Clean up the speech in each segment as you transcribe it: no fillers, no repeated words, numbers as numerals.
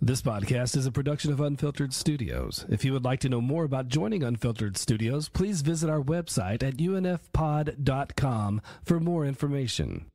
This podcast is a production of Unfiltered Studios. If you would like to know more about joining Unfiltered Studios, please visit our website at unfpod.com for more information.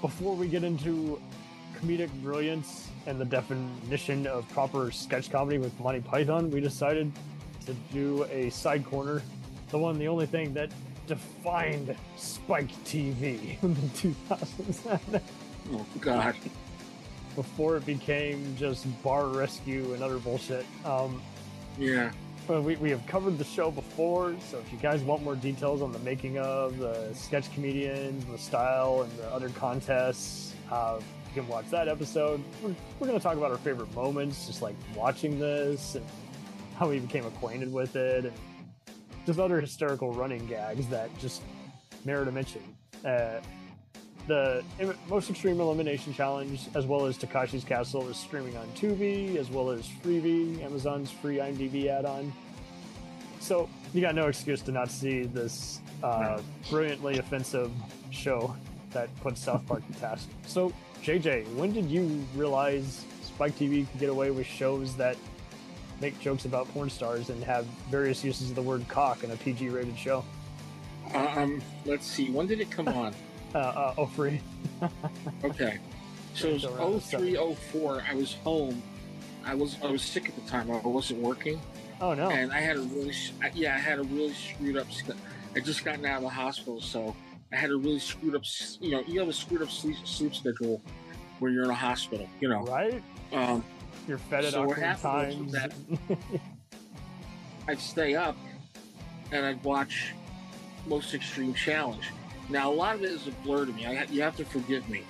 Before we get into comedic brilliance and the definition of proper sketch comedy with Monty Python, we decided to do a side corner, the one, the only thing that defined Spike TV in the 2000s. Oh, God. Before it became just bar rescue and other bullshit. Yeah. Well, we have covered the show before, so if you guys want more details on the making of, the sketch comedians, the style, and the other contests, you can watch that episode. We're going to talk about our favorite moments, just like watching this, and how we became acquainted with it, and just other hysterical running gags that just merit a mention. The Most Extreme Elimination Challenge, as well as Takashi's Castle, is streaming on Tubi, as well as Freevee, Amazon's free IMDb add-on. So you got no excuse to not see this brilliantly offensive show that puts South Park to task. So, JJ, when did you realize Spike TV could get away with shows that make jokes about porn stars and have various uses of the word cock in a PG-rated show? Let's see. When did it come on? 03. Okay. So it was 03, 04. I was home. I was sick at the time. I wasn't working. Oh no! And I had a really screwed up. I just gotten out of the hospital, so I had a really screwed up. You have a screwed up sleep schedule when you're in a hospital. Right? You're fed at awkward times. I'd stay up and I'd watch Most Extreme Challenge. Now, a lot of it is a blur to me. You have to forgive me.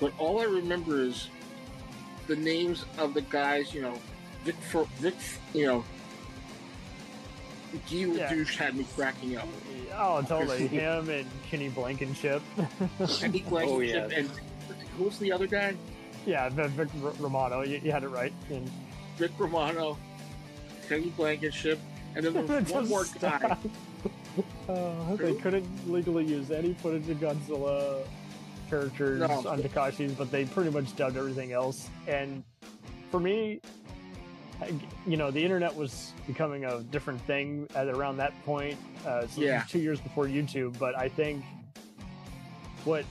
But all I remember is the names of the guys, Vic, Douche had me cracking up. Oh, totally. Him and Kenny Blankenship. Kenny Blankenship. And who was the other guy? Yeah, Vic Romano. You had it right. And Vic Romano, Kenny Blankenship, and then there was one more guy. They couldn't legally use any footage of Godzilla characters on Takashi's, but they pretty much dubbed everything else. And for me, the internet was becoming a different thing at around that point. So this was 2 years before YouTube, but I think what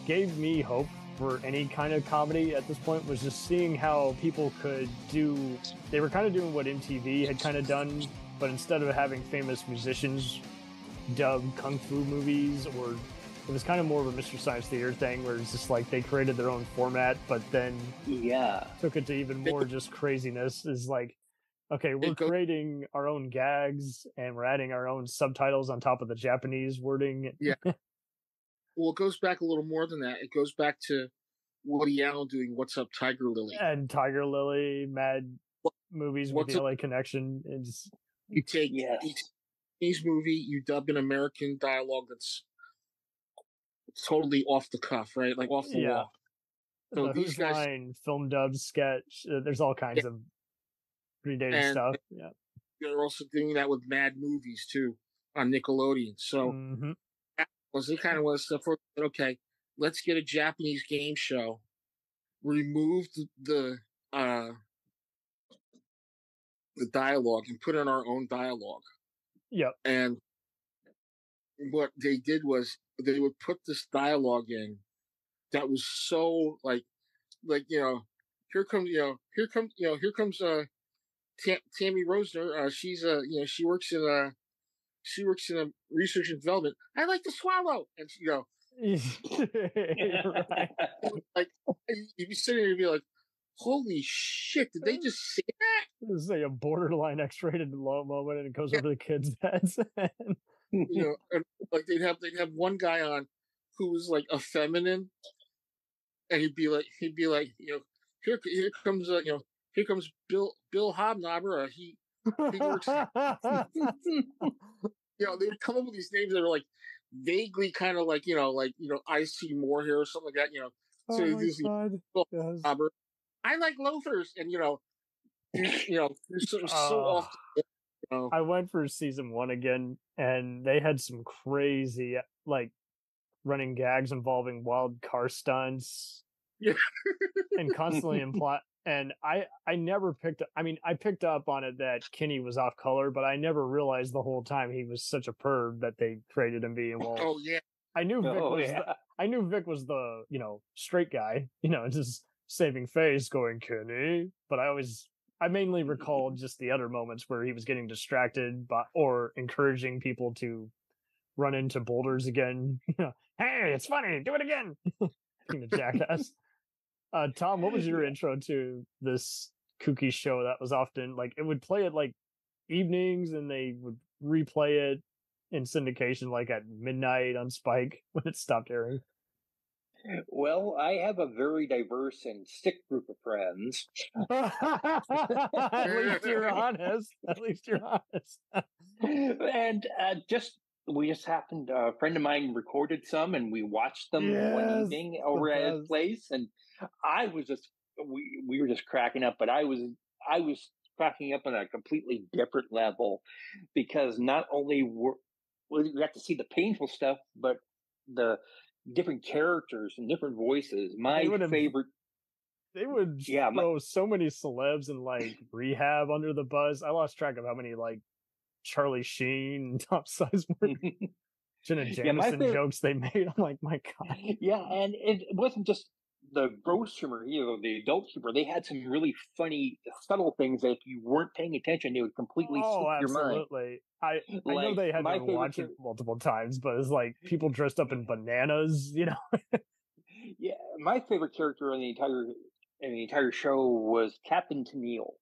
gave me hope for any kind of comedy at this point was just seeing how people could do. They were kind of doing what MTV had kind of done, but instead of having famous musicians dub kung fu movies, or it was kind of more of a Mr. Science Theater thing where it's just like they created their own format, but then took it to even more just craziness. Is like, okay, we're creating our own gags and we're adding our own subtitles on top of the Japanese wording. Yeah. Well, it goes back a little more than that. It goes back to Woody Allen doing What's Up, Tiger Lily? And Tiger Lily, Mad movies with the LA Connection. You take Chinese movie, you dub an American dialogue that's totally off the cuff, right? Like off the wall. So these guys, film dub sketch. There's all kinds of predated stuff. Yeah, they're also doing that with Mad Movies too on Nickelodeon. So that was the kind of stuff. Okay, let's get a Japanese game show. Remove the dialogue and put in our own dialogue. Yep. And what they did was they would put this dialogue in that was so here comes Tammy Rosner. She's she works in she works in research and development. I like to swallow, and she, Right. like you'd be sitting there and be like, "Holy shit! Did they just say that?" This is a borderline X-rated low moment, and it goes over the kids' heads. And like they'd have one guy on who was like a feminine, and he'd be like, here comes here comes Bill Hobnobber. He works. They would come up with these names that are like vaguely kind of like I see more here or something like that. So Oh these Bill Hobnobber. I like loafers, and there's so often. I went for season 1 again, and they had some crazy like running gags involving wild car stunts. Yeah. And constantly imply. And I never picked up. I mean, I picked up on it that Kenny was off color, but I never realized the whole time he was such a perv that they created him being. Well, oh yeah. I knew Vic was the straight guy, just saving face, going Kenny. But I mainly recall just the other moments where he was getting distracted or encouraging people to run into boulders again. Hey, it's funny, do it again. Being a jackass. Tom, what was your intro to this kooky show that was often like it would play at like evenings and they would replay it in syndication like at midnight on Spike when it stopped airing? Well, I have a very diverse and sick group of friends. At least you're honest. And we just happened, a friend of mine recorded some and we watched them one evening over at his place. And I was just, we were just cracking up, but I was cracking up on a completely different level because not only we got to see the painful stuff, but the different characters and different voices. My favorite. They would throw so many celebs and like rehab under the bus. I lost track of how many like Charlie Sheen and Top Size Jenna Jameson jokes they made. I'm like, my God. Yeah, and it wasn't just the gross humor, the adult humor. They had some really funny, subtle things that if you weren't paying attention, it would completely slip your mind. Absolutely. I know they had to watch it multiple times, but it's like people dressed up in bananas, Yeah, my favorite character in the entire show was Captain Tennille.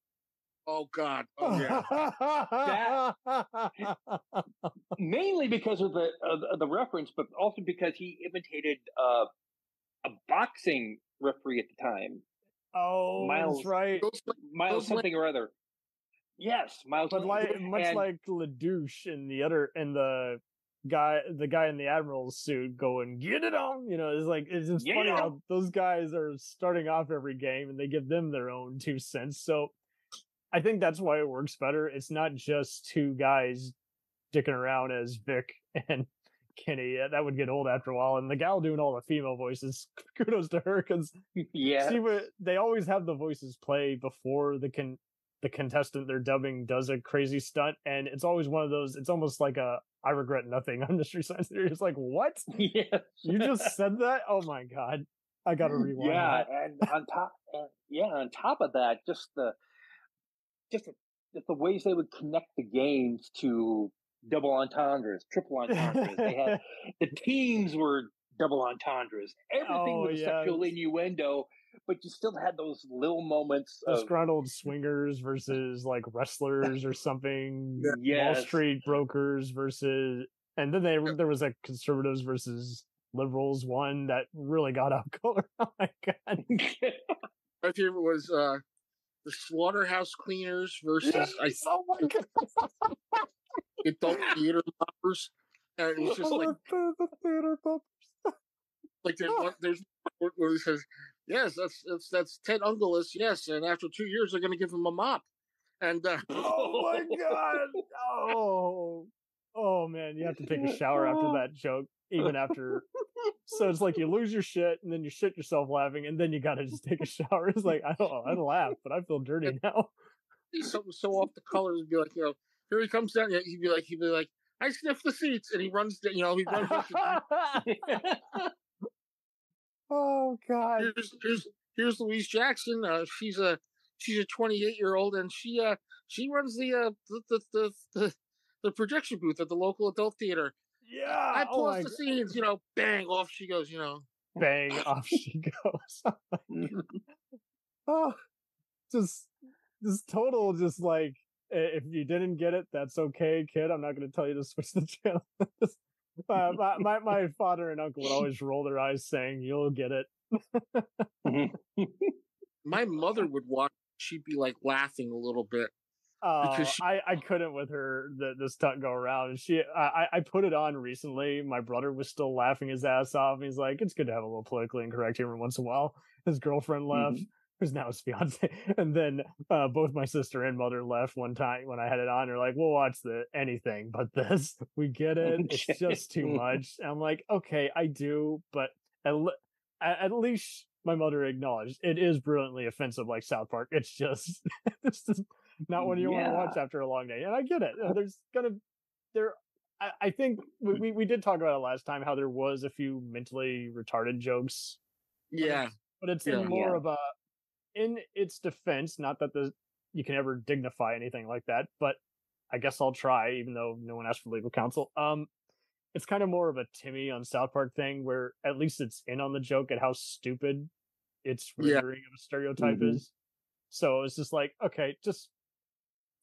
Oh God! Oh yeah. Mainly because of the reference, but also because he imitated a boxing referee at the time. Oh, Miles, that's right. Miles something or other. Yes, Miles. But like LaDouche and the guy in the Admiral's suit going, get it on. It's just funny how those guys are starting off every game and they give them their own 2 cents. So I think that's why it works better. It's not just 2 guys dicking around as Vic and Kenny. That would get old after a while. And the gal doing all the female voices, kudos to her, because they always have the voices play before the contestant they're dubbing does a crazy stunt, and it's always one of those. It's almost like a I regret nothing on Mystery Science Theater. It's like, what? Yeah, you just said that? Oh my God, I gotta rewind. Yeah, and on top of that, just the ways they would connect the games to double entendres, triple entendres. They had the teams were double entendres. Everything was a sexual innuendo, but you still had those little moments of disgruntled swingers versus like wrestlers or something. Yes. Wall Street brokers versus, and then there was a conservatives versus liberals one that really got out color. Oh my God. My favorite was the slaughterhouse cleaners versus oh my God. Adult theater poppers. And it was just like the theater poppers. Like there's where he says, yes, that's Ted Ungulus, yes, and after 2 years they're gonna give him a mop. And oh my God. Oh man, you have to take a shower after that joke, even after. So it's like you lose your shit and then you shit yourself laughing and then you gotta just take a shower. It's like I laugh, but I feel dirty now. He's so off the colors and be like, here he comes down. He'd be like, I sniff the seats, and he runs. He runs. Oh God! Here's Louise Jackson. She's a 28-year-old, and she runs the the projection booth at the local adult theater. Yeah. I pause the scenes, bang, off she goes, Bang, off she goes. Oh, just total, just like, if you didn't get it, that's okay, kid. I'm not going to tell you to switch the channel. My father and uncle would always roll their eyes saying, "You'll get it." My mother would watch. She'd be like laughing a little bit. Because I couldn't with her this stunt go around. I put it on recently. My brother was still laughing his ass off. He's like, it's good to have a little politically incorrect humor once in a while. His girlfriend left, who's now his fiance, and then both my sister and mother left one time when I had it on. They're like, we'll watch anything but this. We get it. It's just too much. And I'm like, okay, I do, but at least my mother acknowledged it is brilliantly offensive, like South Park. It's just this is not what you want to watch after a long day. And I get it. I think we did talk about it last time, how there was a few mentally retarded jokes. Yeah. But it's in more of in its defense, not that you can ever dignify anything like that, but I guess I'll try, even though no one asked for legal counsel. It's kind of more of a Timmy on South Park thing, where at least it's in on the joke at how stupid its rendering of a stereotype is. So it's just like, okay, just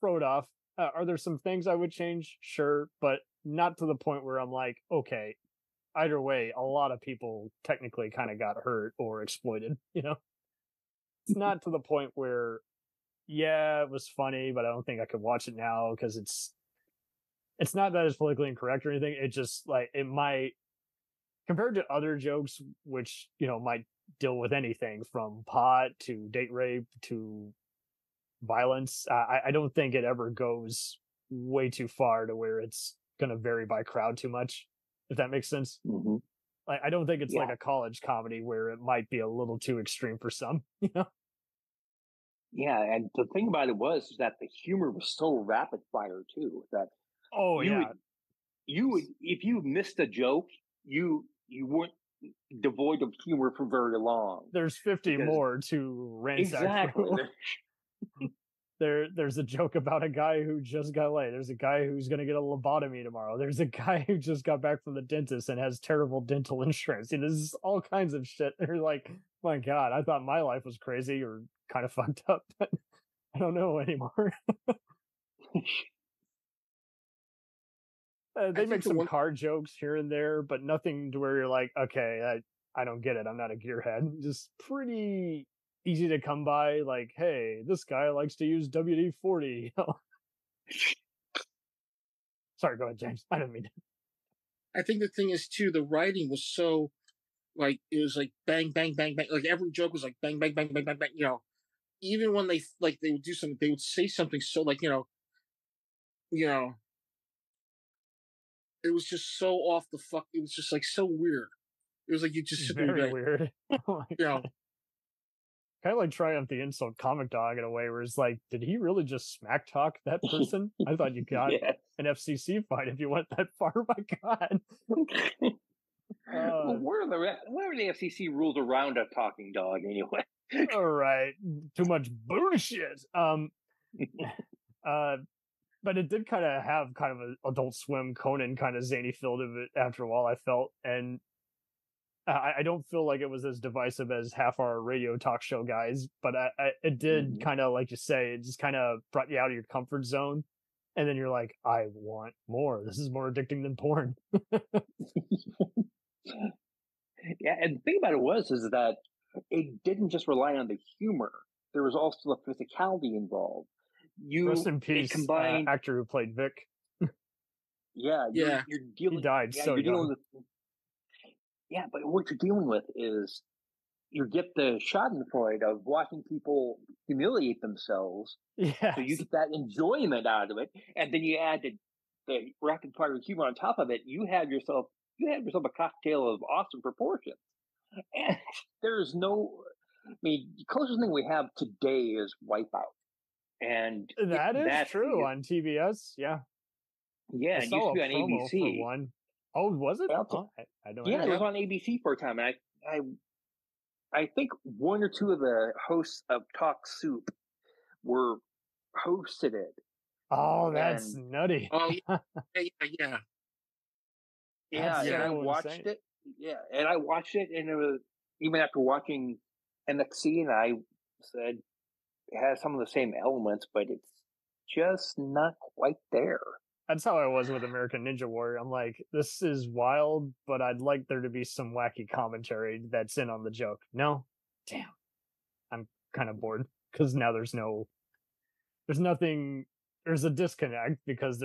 throw it off. Are there some things I would change? Sure, but not to the point where I'm like, okay, either way, a lot of people technically kind of got hurt or exploited, It's not to the point where, it was funny, but I don't think I could watch it now because it's not that it's politically incorrect or anything. It just, like, it might, compared to other jokes, which, might deal with anything from pot to date rape to violence, I don't think it ever goes way too far to where it's going to vary by crowd too much, if that makes sense. Like, I don't think it's like a college comedy where it might be a little too extreme for some, Yeah, and the thing about it was that the humor was so rapid fire too that you would if you missed a joke, you weren't devoid of humor for very long. There's 50 more to ransack. Exactly. There's a joke about a guy who just got laid. There's a guy who's going to get a lobotomy tomorrow. There's a guy who just got back from the dentist and has terrible dental insurance. There's all kinds of shit. They're like, my God, I thought my life was crazy or kind of fucked up, but I don't know anymore. They make some car jokes here and there, but nothing to where you're like, okay, I don't get it. I'm not a gearhead. Just pretty easy to come by. Like, hey, this guy likes to use WD-40. Sorry, go ahead, James. I didn't mean to. I think the thing is too, the writing was so, like, it was like bang, bang, bang, bang. Like every joke was like bang, bang, bang, bang, bang, bang. Even when they would do something, they would say something so like, it was just so off the fuck. It was just like so weird. It was like you just sit there very weird. Kind of like Triumph the Insult Comic Dog in a way, where it's like, did he really just smack talk that person? I thought you got an FCC fight if you went that far. My God. Well, what are the FCC rules around a talking dog anyway? All right, too much bullshit. But it did kind of have kind of an Adult Swim Conan kind of zany feel to it after a while, I felt, and I don't feel like it was as divisive as half-hour radio talk show guys, but it did kind of, like you say, it just kind of brought you out of your comfort zone, and then you're like, I want more. This is more addicting than porn. Yeah, and the thing about it is that it didn't just rely on the humor. There was also the physicality involved. Rest in peace, combined actor who played Vic. You're dealing. He died so young. But what you're dealing with is you get the Schadenfreude of watching people humiliate themselves. Yeah. So you get that enjoyment out of it, and then you add the rapid fire humor on top of it. You have yourself a cocktail of awesome proportions. And there's the closest thing we have today is Wipeout. And that's true on TBS. Yeah. Yeah, it used to be on ABC. For one. Oh, was it? I don't know. Yeah, it was on ABC for a time. And I think one or two of the hosts of Talk Soup hosted it. Oh, that's nutty. Oh, yeah. Yeah, and I watched it. Yeah, and I watched it, and it was even after watching MXC, and I said it has some of the same elements, but it's just not quite there. That's how I was with American Ninja Warrior. I'm like, this is wild, but I'd like there to be some wacky commentary that's in on the joke. No, damn, I'm kind of bored because now there's nothing. There's a disconnect because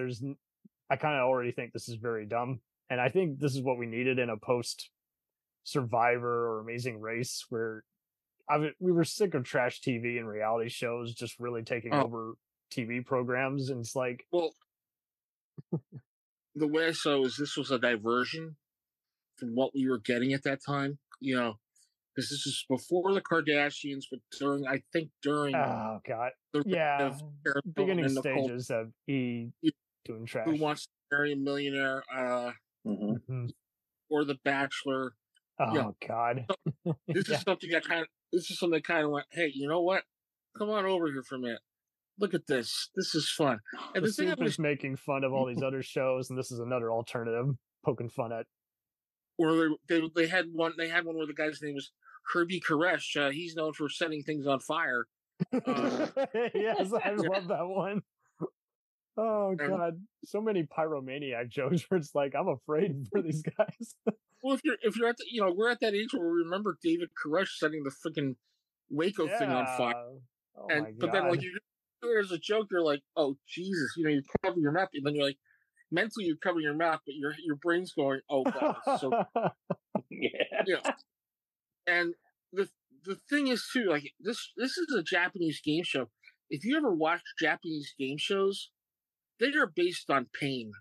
I kind of already think this is very dumb. And I think this is what we needed in a post Survivor or Amazing Race, where we were sick of trash TV and reality shows just really taking over TV programs. And it's like, well, the way I saw it was this was a diversion from what we were getting at that time, because this is before the Kardashians, but during oh god, beginning stages of doing trash. Who Wants to Marry a Millionaire, or The Bachelor. Oh god, so this is something that kind of went, hey, you know what? Come on over here for a minute. Look at this. This is fun. And the Soup is making fun of all these other shows, and this is another alternative poking fun at. Or they had one where the guy's name was Herbie Koresh. He's known for setting things on fire. Yes, I love that one. Oh god, so many pyromaniac jokes where it's like I'm afraid for these guys. Well, if you're at we're at that age where we remember David Koresh setting the freaking Waco thing on fire. Oh my god. But then there's a joke, you're like, oh Jesus, you cover your mouth, and then you're like, mentally you cover your mouth, but your brain's going, oh god, so yeah. And the thing is too, like this is a Japanese game show. If you ever watch Japanese game shows, they are based on pain.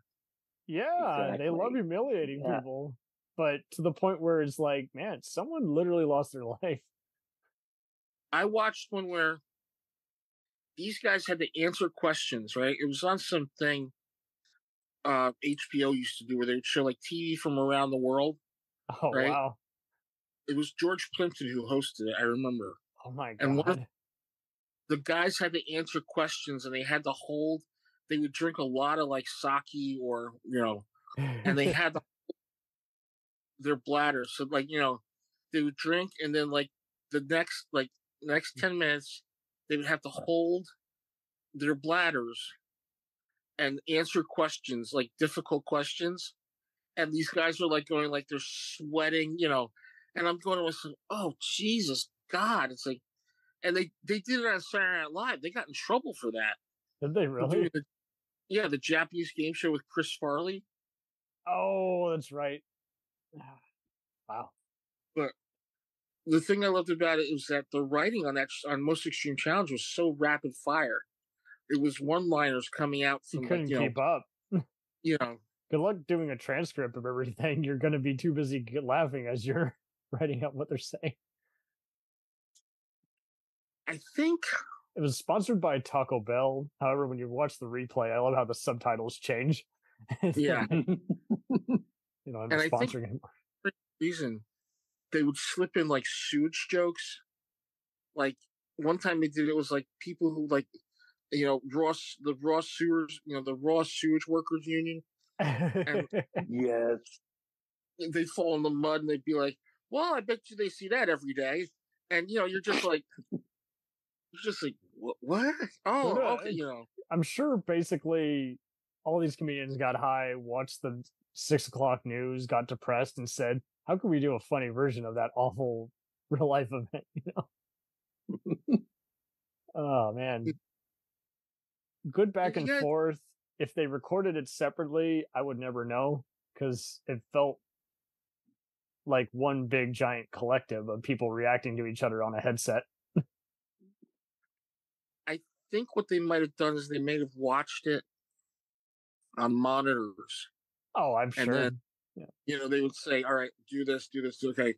Yeah, exactly. They love humiliating people, but to the point where it's like, man, someone literally lost their life. I watched one where these guys had to answer questions, right? It was on something HBO used to do where they would show like TV from around the world. Oh, right? Wow. It was George Plimpton who hosted it, I remember. Oh my god. And the guys had to answer questions, and they had to they would drink a lot of like sake or, and they had their bladders. So like, they would drink, and then like the next 10 minutes, they would have to hold their bladders and answer questions, like difficult questions. And these guys are like going, like they're sweating, and I'm going to myself, oh, Jesus, God. It's like, and they did it on Saturday Night Live. They got in trouble for that. Did they really? The Japanese game show with Chris Farley. Oh, that's right. Wow. But the thing I loved about it was that the writing on Most Extreme Challenge was so rapid fire. It was one-liners coming out from you couldn't keep up. Good luck doing a transcript of everything. You're going to be too busy laughing as you're writing out what they're saying. I think it was sponsored by Taco Bell. However, when you watch the replay, I love how the subtitles change. Yeah. I'm not sponsoring anymore. For some reason, they would slip in like sewage jokes. Like one time they did it was like people who like, the raw sewage workers union. And yes. They'd fall in the mud and they'd be like, well, I bet you they see that every day. And, you're just like, what? Oh, okay, I'm sure basically all these comedians got high, watched the 6 o'clock news, got depressed, and said, how can we do a funny version of that awful real life event? Oh, man. Good back and forth. If they recorded it separately, I would never know, because it felt like one big giant collective of people reacting to each other on a headset. I think what they might have done is they may have watched it on monitors. Oh, I'm sure. And then, they would say, all right, do this. Okay,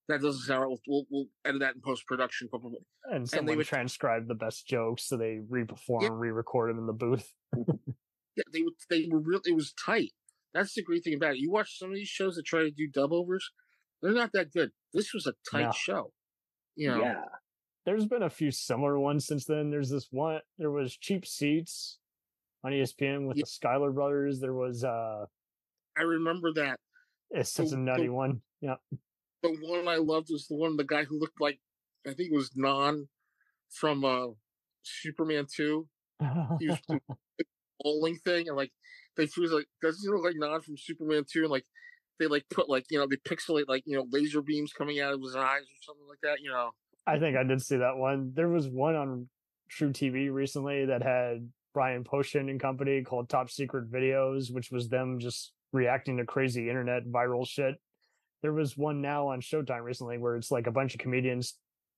that doesn't sound right. We'll edit that in post-production. And someone would transcribe the best jokes, so they re-perform and re-record them in the booth. Yeah, they were real. It was tight. That's the great thing about it. You watch some of these shows that try to do dub-overs, they're not that good. This was a tight show. Yeah. There's been a few similar ones since then. There's this one. There was Cheap Seats. on ESPN with the Schuyler brothers. There was I remember that. It's such a nutty one. Yeah. The one I loved was the guy who looked like, I think it was Non from Superman 2. He was doing the bowling thing, and like they was like, doesn't he look like Non from Superman 2? And like they like put like, they pixelate like, laser beams coming out of his eyes or something like that, I think I did see that one. There was one on True TV recently that had Brian Posehn and company called Top Secret Videos, which was them just reacting to crazy internet viral shit. There was one now on Showtime recently where it's like a bunch of comedians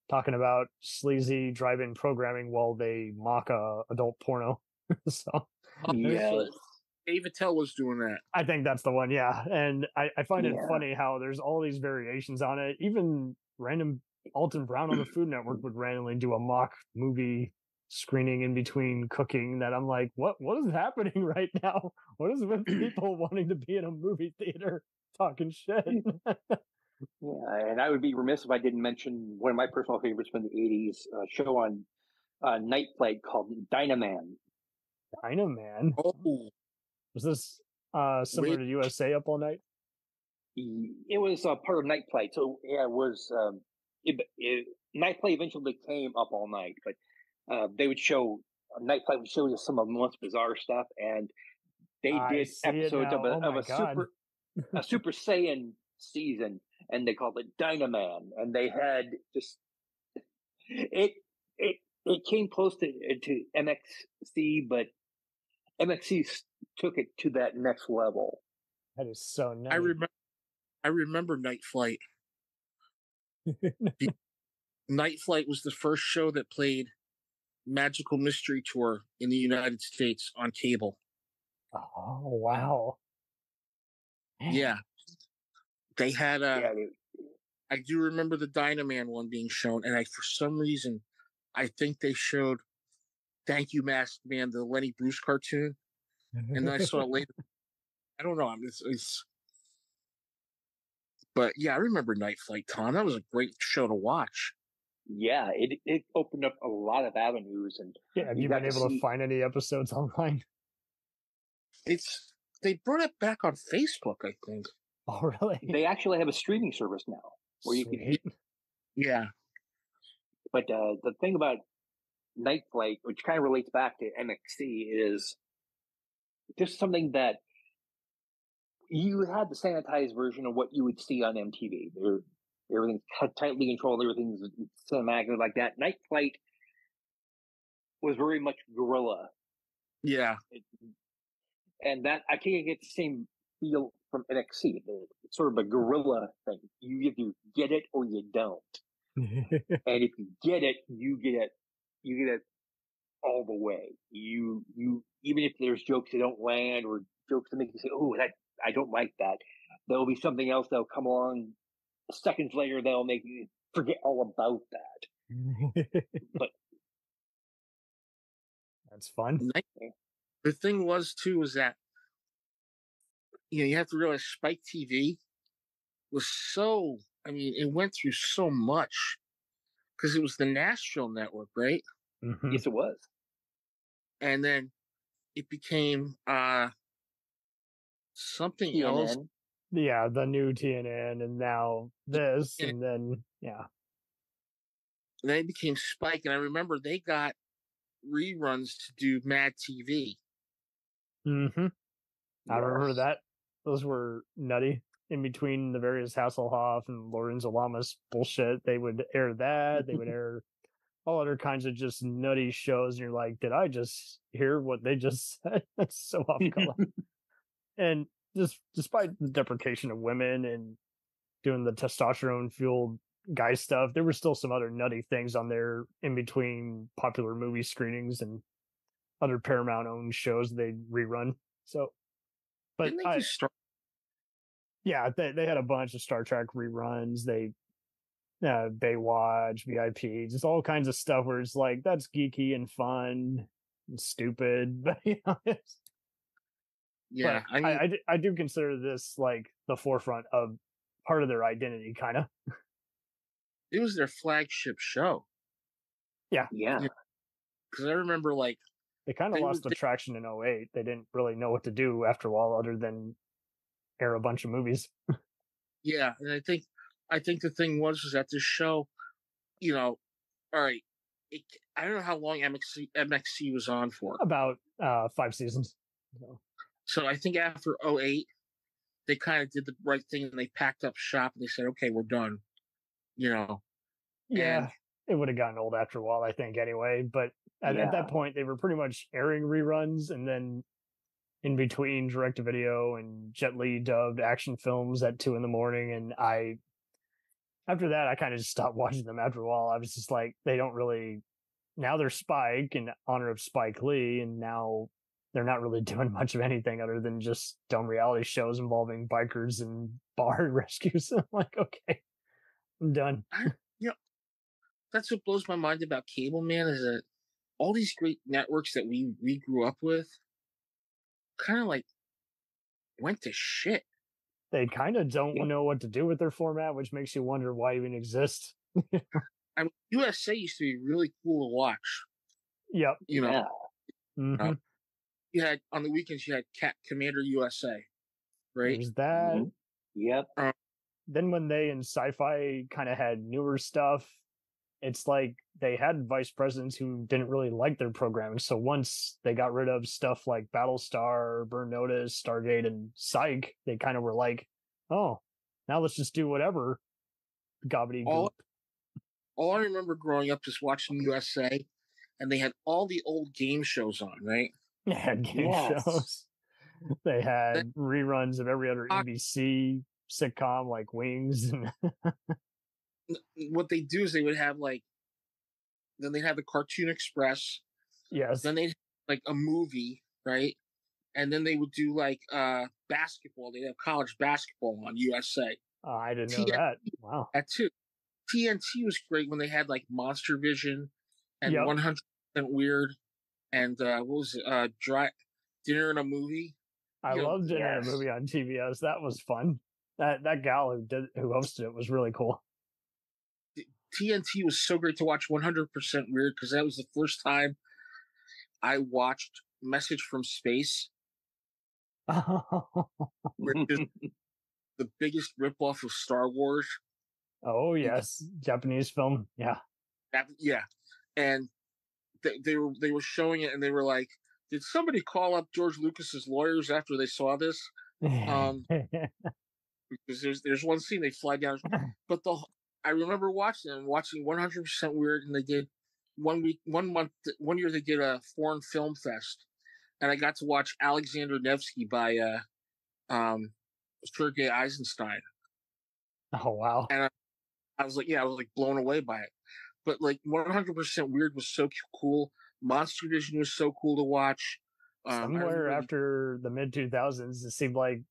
talking about sleazy drive-in programming while they mock adult porno. So yes. Dave Attell was doing that. I think that's the one, yeah. And I find it funny how there's all these variations on it. Even random Alton Brown on the Food Network would randomly do a mock movie screening in between cooking that I'm like, what is happening right now? What is with people wanting to be in a movie theater talking shit? Yeah, and I would be remiss if I didn't mention one of my personal favorites from the 80s, a show on Night Flight called Dynaman. Dynaman? Oh. Was this similar to USA Up All Night? It was part of Night Flight. So, yeah, it was... Night Flight eventually became Up All Night, but they would show... Night Flight would show you some of the most bizarre stuff, and they did episodes of a Super Saiyan season, and they called it Dynaman, and they had just it came close to MXC, but MXC took it to that next level. That is so nice. I remember Night Flight. Night Flight was the first show that played Magical Mystery Tour in the United States on cable. Oh wow! Yeah, they had I do remember the Dynaman one being shown, and for some reason, I think they showed Thank You Masked Man, the Lenny Bruce cartoon, and then I saw it later. I don't know. But yeah, I remember Night Flight, Tom. That was a great show to watch. Yeah, it opened up a lot of avenues, and have you been able to find any episodes online? They brought it back on Facebook, I think. Oh, really? They actually have a streaming service now where Sweet. you can. Yeah. But the thing about Night Flight, which kind of relates back to MXC, is just something that you had the sanitized version of what you would see on MTV. Everything's tightly controlled, everything's cinematic like that. Night Flight was very much guerrilla. Yeah. And that I can't get the same feel from NXT. It's sort of a guerrilla thing. You either get it or you don't. And if you get it, you get it all the way. You even if there's jokes that don't land or jokes that make you say, "Oh, that I don't like that," there'll be something else that'll come along seconds later that'll make you forget all about that. But that's fun. The thing was that you have to realize Spike TV was so. I mean, it went through so much because it was the Nashville network, right? Mm-hmm. Yes, it was. And then it became something TNN. else. Yeah, the new TNN, and now this, and then then it became Spike, and I remember they got reruns to do Mad TV. Mm-hmm. I remember that. Those were nutty. In between the various Hasselhoff and Lorenzo Lamas bullshit, they would air that. They would air all other kinds of just nutty shows, and you're like, did I just hear what they just said? That's so off color. And just despite the deprecation of women and doing the testosterone fueled guy stuff, there were still some other nutty things on there in between popular movie screenings and other Paramount owned shows they'd rerun. So, but they had a bunch of Star Trek reruns. They Baywatch, VIP, just all kinds of stuff where it's like, that's geeky and fun and stupid. But yeah, but I do consider this like the forefront of part of their identity, kind of. It was their flagship show. Yeah. Yeah. Because I remember, like, They kind of lost the traction in '08. They didn't really know what to do after a while other than air a bunch of movies. Yeah, and I think the thing was that this show, you know, all right, I don't know how long MXC was on for. About 5 seasons. So I think after '08, they kind of did the right thing and they packed up shop and they said, okay, we're done. Yeah, and it would have gotten old after a while, I think, anyway. But at that point, they were pretty much airing reruns, and then in between direct-to-video and Jet Li dubbed action films at 2 a.m. And after that, I kind of just stopped watching them after a while. I was just like, they don't really, now they're Spike in honor of Spike Lee, and now they're not really doing much of anything other than just dumb reality shows involving bikers and bar rescues. I'm like, okay, I'm done. That's what blows my mind about cable, man, is that all these great networks that we grew up with kind of like went to shit. They kind of don't know what to do with their format, which makes you wonder why even exist. I mean, USA used to be really cool to watch. Yep. You know, you had on the weekends you had Commander USA, right? There's that. Mm-hmm. Yep. Then when they in Sci-Fi kind of had newer stuff, it's like they had vice presidents who didn't really like their programming. So once they got rid of stuff like Battlestar, Burn Notice, Stargate, and Psych, they kind of were like, oh, now let's just do whatever. Gobbledygook. All I remember growing up just watching USA, and they had all the old game shows on, right? They had game shows. They had reruns of every other NBC sitcom like Wings. What they do is they would have then they'd have the Cartoon Express. Yes. Then they'd have like a movie, right? And then they would do like basketball. They'd have college basketball on USA. Oh, I didn't know that. Wow. That too. TNT was great when they had like Monster Vision and 100% Weird and what was it? Dinner in a Movie. I loved Dinner in a Movie on TBS. That was fun. That gal who hosted it was really cool. TNT was so great to watch 100% Weird because that was the first time I watched Message from Space. Which is the biggest ripoff of Star Wars. Oh, yes. Japanese film. Yeah. Yeah. And they were showing it and they were like, did somebody call up George Lucas's lawyers after they saw this? Because there's one scene they fly down, but I remember watching 100% Weird, and they did 1 year they did a foreign film fest, and I got to watch Alexander Nevsky by Sergei Eisenstein. Oh wow! And I was like blown away by it. But like 100% Weird was so cool. Monster Vision was so cool to watch. Somewhere after the mid 2000s, it seemed like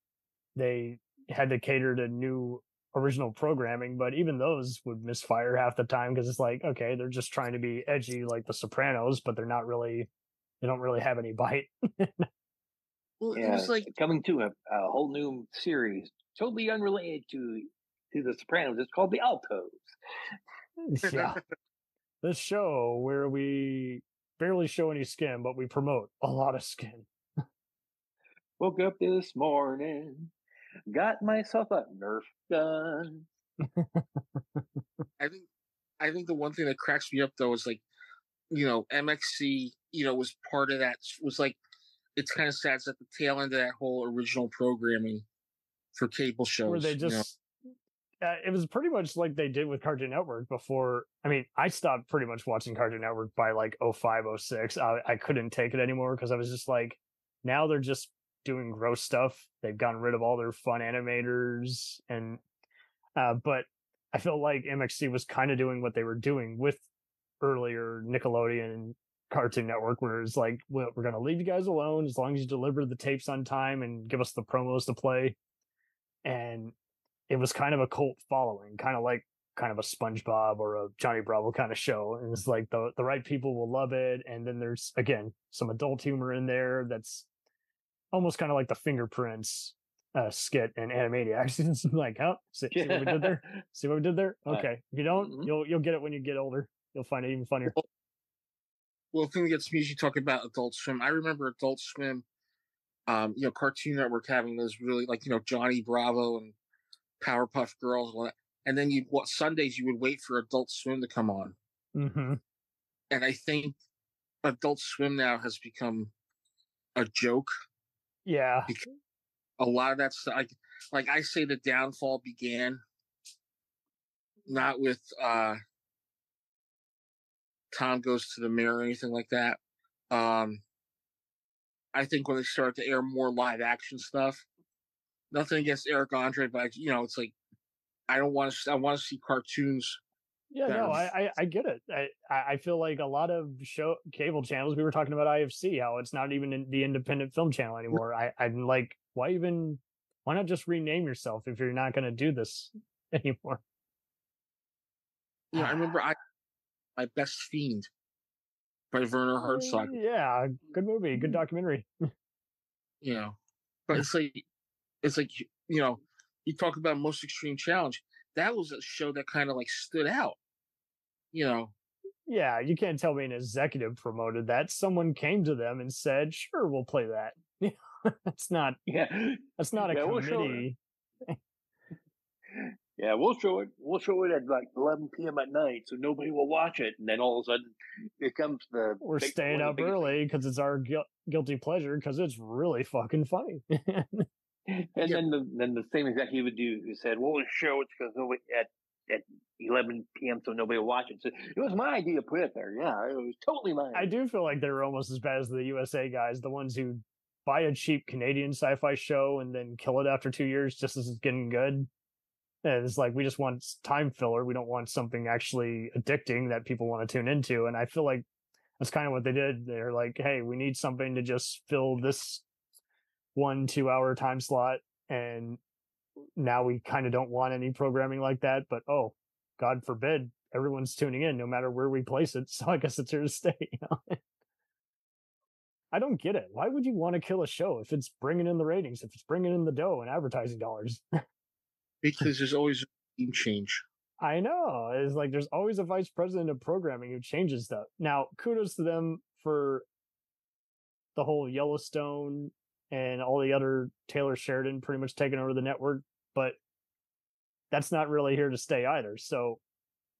they had to cater to new original programming, but even those would misfire half the time because it's like, okay, they're just trying to be edgy like The Sopranos, but they don't really have any bite. Well, it was like coming to a whole new series, totally unrelated to The Sopranos. It's called The Altos. Yeah. This show where we barely show any skin, but we promote a lot of skin. Woke up this morning, got myself a Nerf gun. I think the one thing that cracks me up though is like, MXC, was part of that. Was like, it's kind of sad it's at the tail end of that whole original programming for cable shows. Where they just, it was pretty much like they did with Cartoon Network before. I mean, I stopped pretty much watching Cartoon Network by like 05, 06. I couldn't take it anymore because I was just like, now they're just doing gross stuff. They've gotten rid of all their fun animators, and but I felt like MXC was kind of doing what they were doing with earlier Nickelodeon and Cartoon Network, where it's like, well, we're going to leave you guys alone as long as you deliver the tapes on time and give us the promos to play. And it was kind of a cult following, kind of a SpongeBob or a Johnny Bravo kind of show. And it's like the right people will love it. And then there's, again, some adult humor in there that's almost kind of like the Fingerprints skit and Animaniacs. It's like, oh, see what we did there? See what we did there? Okay. If you don't, you'll get it when you get older. You'll find it even funnier. Well, the thing that gets me is you talk about Adult Swim. I remember Adult Swim, Cartoon Network having those really Johnny Bravo and Powerpuff Girls and all that. And then Sundays you would wait for Adult Swim to come on. Mm-hmm. And I think Adult Swim now has become a joke. Yeah. Because a lot of that stuff, like I say, the downfall began not with Tom Goes to the Mirror or anything like that. I think when they started to air more live action stuff, nothing against Eric Andre, but it's like I want to see cartoons. Yeah, no, I get it. I feel like a lot of cable channels. We were talking about IFC, how it's not even the independent film channel anymore. I'm like, why not just rename yourself if you're not going to do this anymore? Yeah, I remember My Best Fiend by Werner Herzog. Yeah, good movie, good documentary. But it's like you talk about Most Extreme Challenge. That was a show that kind of like stood out. Yeah, you can't tell me an executive promoted that. Someone came to them and said, "Sure, we'll play that." That's not. Yeah, that's not a committee. Yeah, we'll show it. We'll show it at like 11 p.m. at night, so nobody will watch it. And then all of a sudden, it comes we're staying up early because it's our guilty pleasure because it's really fucking funny. And then the same executive dude who said, "Well, we'll show it because nobody at 11 p.m. so nobody will watch it." So it was my idea to put it there. Yeah, it was totally mine. I do feel like they were almost as bad as the USA guys, the ones who buy a cheap Canadian sci-fi show and then kill it after 2 years just as it's getting good. And it's like, we just want time filler. We don't want something actually addicting that people want to tune into. And I feel like that's kind of what they did. They're like, hey, we need something to just fill this 1-2 hour time slot. And now we kind of don't want any programming like that. But, oh, God forbid, everyone's tuning in no matter where we place it. So I guess it's here to stay. I don't get it. Why would you want to kill a show if it's bringing in the ratings, if it's bringing in the dough and advertising dollars? Because there's always a team change. I know. It's like there's always a vice president of programming who changes stuff. Now, kudos to them for the whole Yellowstone and all the other Taylor Sheridan pretty much taking over the network, but that's not really here to stay either. So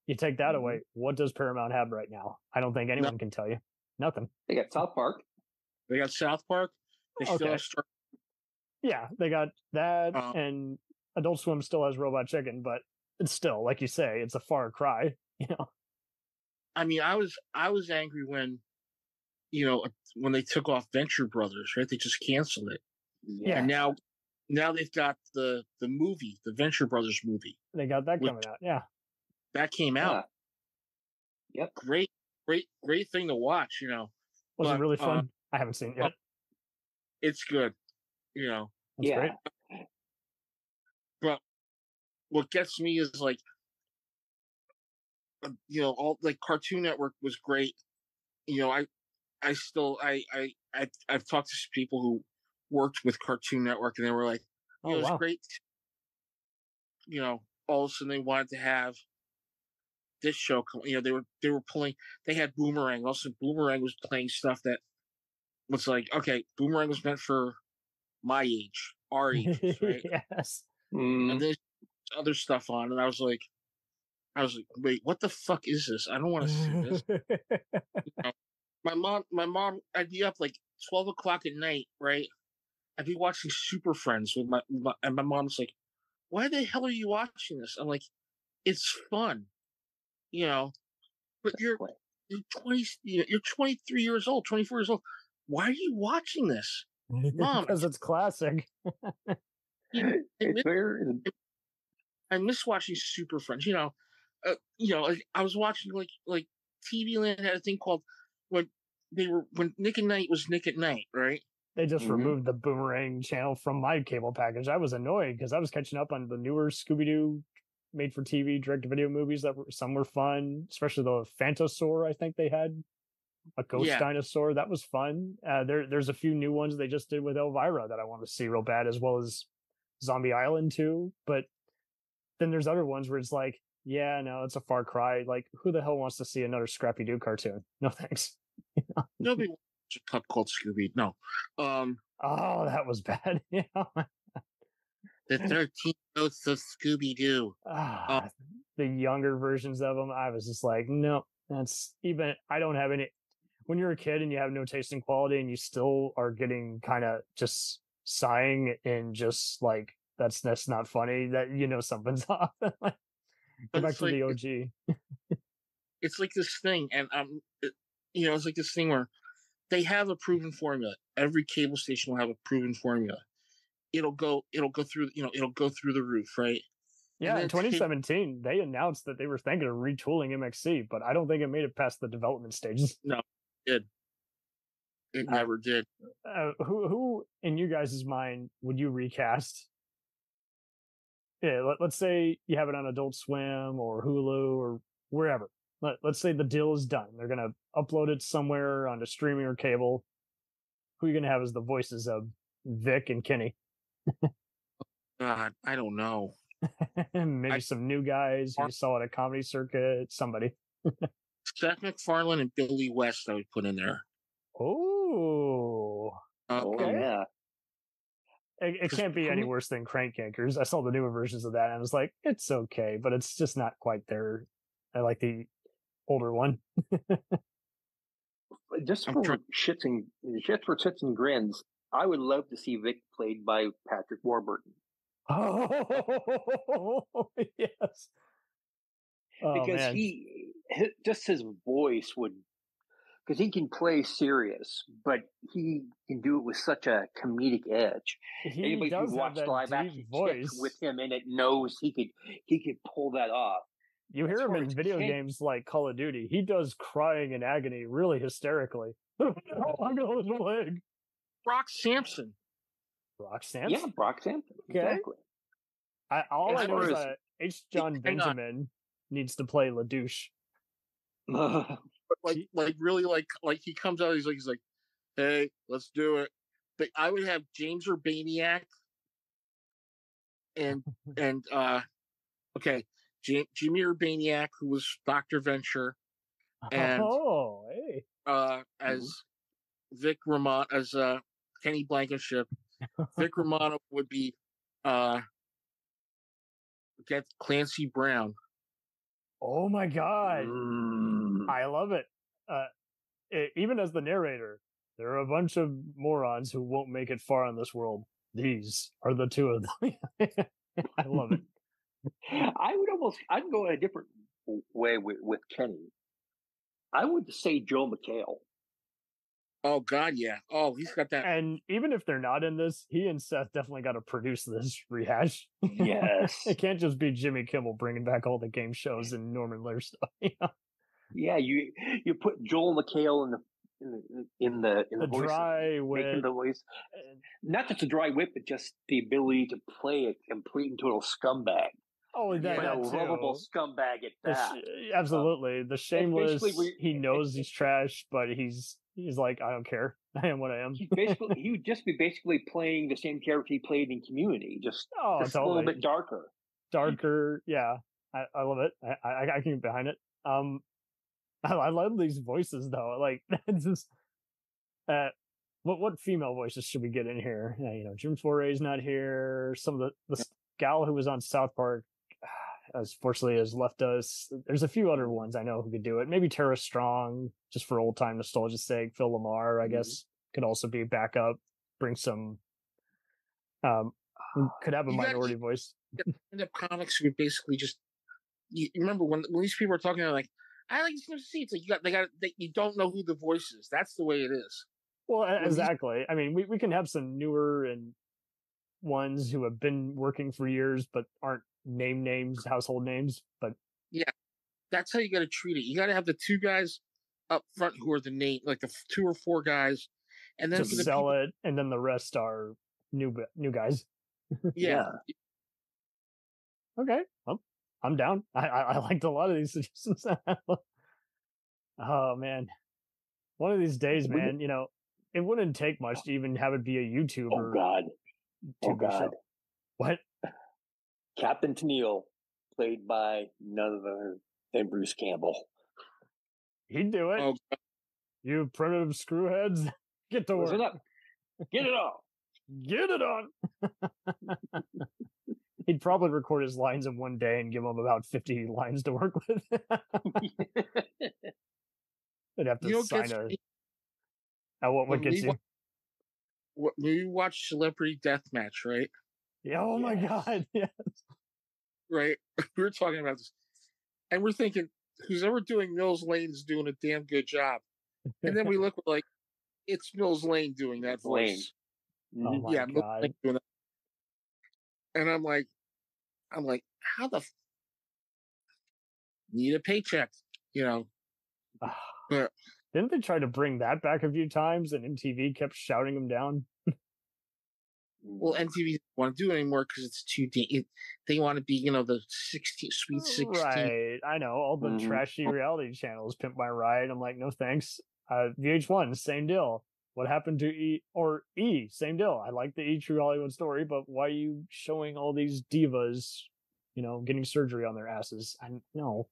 you take that away. What does Paramount have right now? I don't think anyone can tell you. Nothing. They got South Park. They got South Park. They still start. Yeah, they got that, and Adult Swim still has Robot Chicken, but it's still, like you say, it's a far cry. I mean, I was angry when they took off Venture Brothers, right? They just canceled it. Yeah. And now they've got the movie, the Venture Brothers movie. They got that coming out. Yeah. That came out. Yep. Great thing to watch, Was it really fun? I haven't seen it yet. It's good, That's great. But what gets me is like, all like Cartoon Network was great. I've talked to people who worked with Cartoon Network and they were like, it was great. All of a sudden they wanted to have this show come. They were pulling. They had Boomerang. Also, Boomerang was playing stuff that was like, okay, Boomerang was meant for my age, our age, right? Yes. And there's other stuff on, and I was like, wait, what the fuck is this? I don't want to see this. My mom, I'd be up like 12 o'clock at night, right? I'd be watching Super Friends with and my mom's like, why the hell are you watching this? I'm like, it's fun, but you're 20, you're 23 years old, 24 years old. Why are you watching this, Mom? Because it's classic. I miss watching Super Friends. I was watching like TV Land had a thing called when Nick at Night was Nick at Night, right? They just removed the Boomerang channel from my cable package. I was annoyed because I was catching up on the newer Scooby-Doo made-for-TV direct-to-video movies some were fun, especially the Phantosaur. I think they had a ghost dinosaur that was fun. There's a few new ones they just did with Elvira that I want to see real bad, as well as Zombie Island too. But then there's other ones where it's like, yeah, no, it's a far cry. Like, who the hell wants to see another Scrappy Doo cartoon? No thanks. Nobody watched a pup called Scooby. No. Oh, that was bad. Yeah. The 13 Ghosts of Scooby Doo. The younger versions of them, I was just like, no, that's even. I don't have any. When you're a kid and you have no taste in quality, and you still are getting kind of just sighing and just like that's not funny. That something's off. Go back to the OG. It's like this thing, and it's like this thing where they have a proven formula. Every cable station will have a proven formula. It'll go through the roof, right? Yeah, in 2017, they announced that they were thinking of retooling MXC, but I don't think it made it past the development stages. No, it did. It never did. Who in you guys' mind would you recast? Yeah, let's say you have it on Adult Swim or Hulu or wherever. Let's say the deal is done. They're going to upload it somewhere onto streaming or cable. Who are you going to have as the voices of Vic and Kenny? God, I don't know. Maybe some new guys who you saw at a comedy circuit, somebody. Seth MacFarlane and Billy West I would put in there. Oh. Okay. Yeah. It can't be any worse than Crank Yankers. I saw the newer versions of that and I was like, it's okay, but it's just not quite there. I like the older one. Just for shits and grins, I would love to see Vic played by Patrick Warburton. Oh, yes. Because his voice would, because he can play serious, but he can do it with such a comedic edge. Anybody who watched live action voice with him in it knows he could pull that off. You hear him in video games like Call of Duty. He does crying in agony really hysterically. I'm gonna lose my leg. Brock Sampson. Brock Sampson? Yeah, Brock Sampson. Okay. Exactly. All I know is that H. John Benjamin needs to play LaDouche. like he comes out, he's like, hey, let's do it. But I would have James Urbaniak and Jimmy Urbaniak, who was Dr. Venture, and as Vic Romano, as Kenny Blankenship. Vic Romano would be get Clancy Brown. Oh my God. I love it. Even as the narrator, there are a bunch of morons who won't make it far in this world. These are the two of them. I love it. I'd go a different way with Kenny. I would say Joe McHale. Oh God, yeah. Oh, he's got that. And even if they're not in this, he and Seth definitely got to produce this rehash. Yes. It can't just be Jimmy Kimmel bringing back all the game shows and Norman Lear stuff. Yeah, you put Joel McHale in the voice, dry wit, making the voice. Not just a dry wit, but just the ability to play a complete and total scumbag. Oh, that a lovable scumbag at that. Absolutely, the shameless. He knows he's trash, but he's like, I don't care. I am what I am. He would just be basically playing the same character he played in Community, just totally. a little bit darker. Darker, yeah. I love it. I can get behind it. I love these voices though. Like that's just what female voices should we get in here? Yeah, Jim Foray's not here. Some of the gal who was on South Park, unfortunately, has left us. There's a few other ones I know who could do it. Maybe Tara Strong, just for old time nostalgia's sake. Phil Lamar, I guess, could also be backup. Bring some. Could have a minority voice. Stand-up comics who basically just. You remember when these people are talking, they're like, I like to see. It's like you don't know who the voice is. That's the way it is. Well, exactly. I mean, we can have some newer and ones who have been working for years but aren't names, household names. But yeah, that's how you got to treat it. You got to have the two guys up front who are the name, like the 2 or 4 guys, and then just sell it, and then the rest are new guys. Yeah. Okay. Well, I'm down. I liked a lot of these suggestions. Oh man, one of these days, man. It wouldn't take much to even have it be a YouTuber. Oh God. Show. What? Captain Tennille, played by none other than Bruce Campbell. He'd do it. Oh, You primitive screwheads, get to work. Listen up. Get it all. Get it on. He'd probably record his lines in one day and give them about 50 lines to work with. They'd have to sign a... Now, what gets you? When you watch Celebrity Deathmatch, right? Yeah, oh my God, yes. Right? We were talking about this. And we're thinking, who's ever doing Mills Lane is doing a damn good job. And then we look like, it's Mills Lane doing that voice. Oh my God. Mills Lane doing that. And I'm like, how the need a paycheck, But didn't they try to bring that back a few times and MTV kept shouting them down? Well, MTV doesn't want to do it anymore because it's too deep. They want to be, the 16, Sweet 16. Right. I know. All the trashy reality channels, Pimp My Ride. I'm like, no thanks. VH1, same deal. What happened to E? Or E, same deal. I like the E! True Hollywood Story, but why are you showing all these divas, getting surgery on their asses? I don't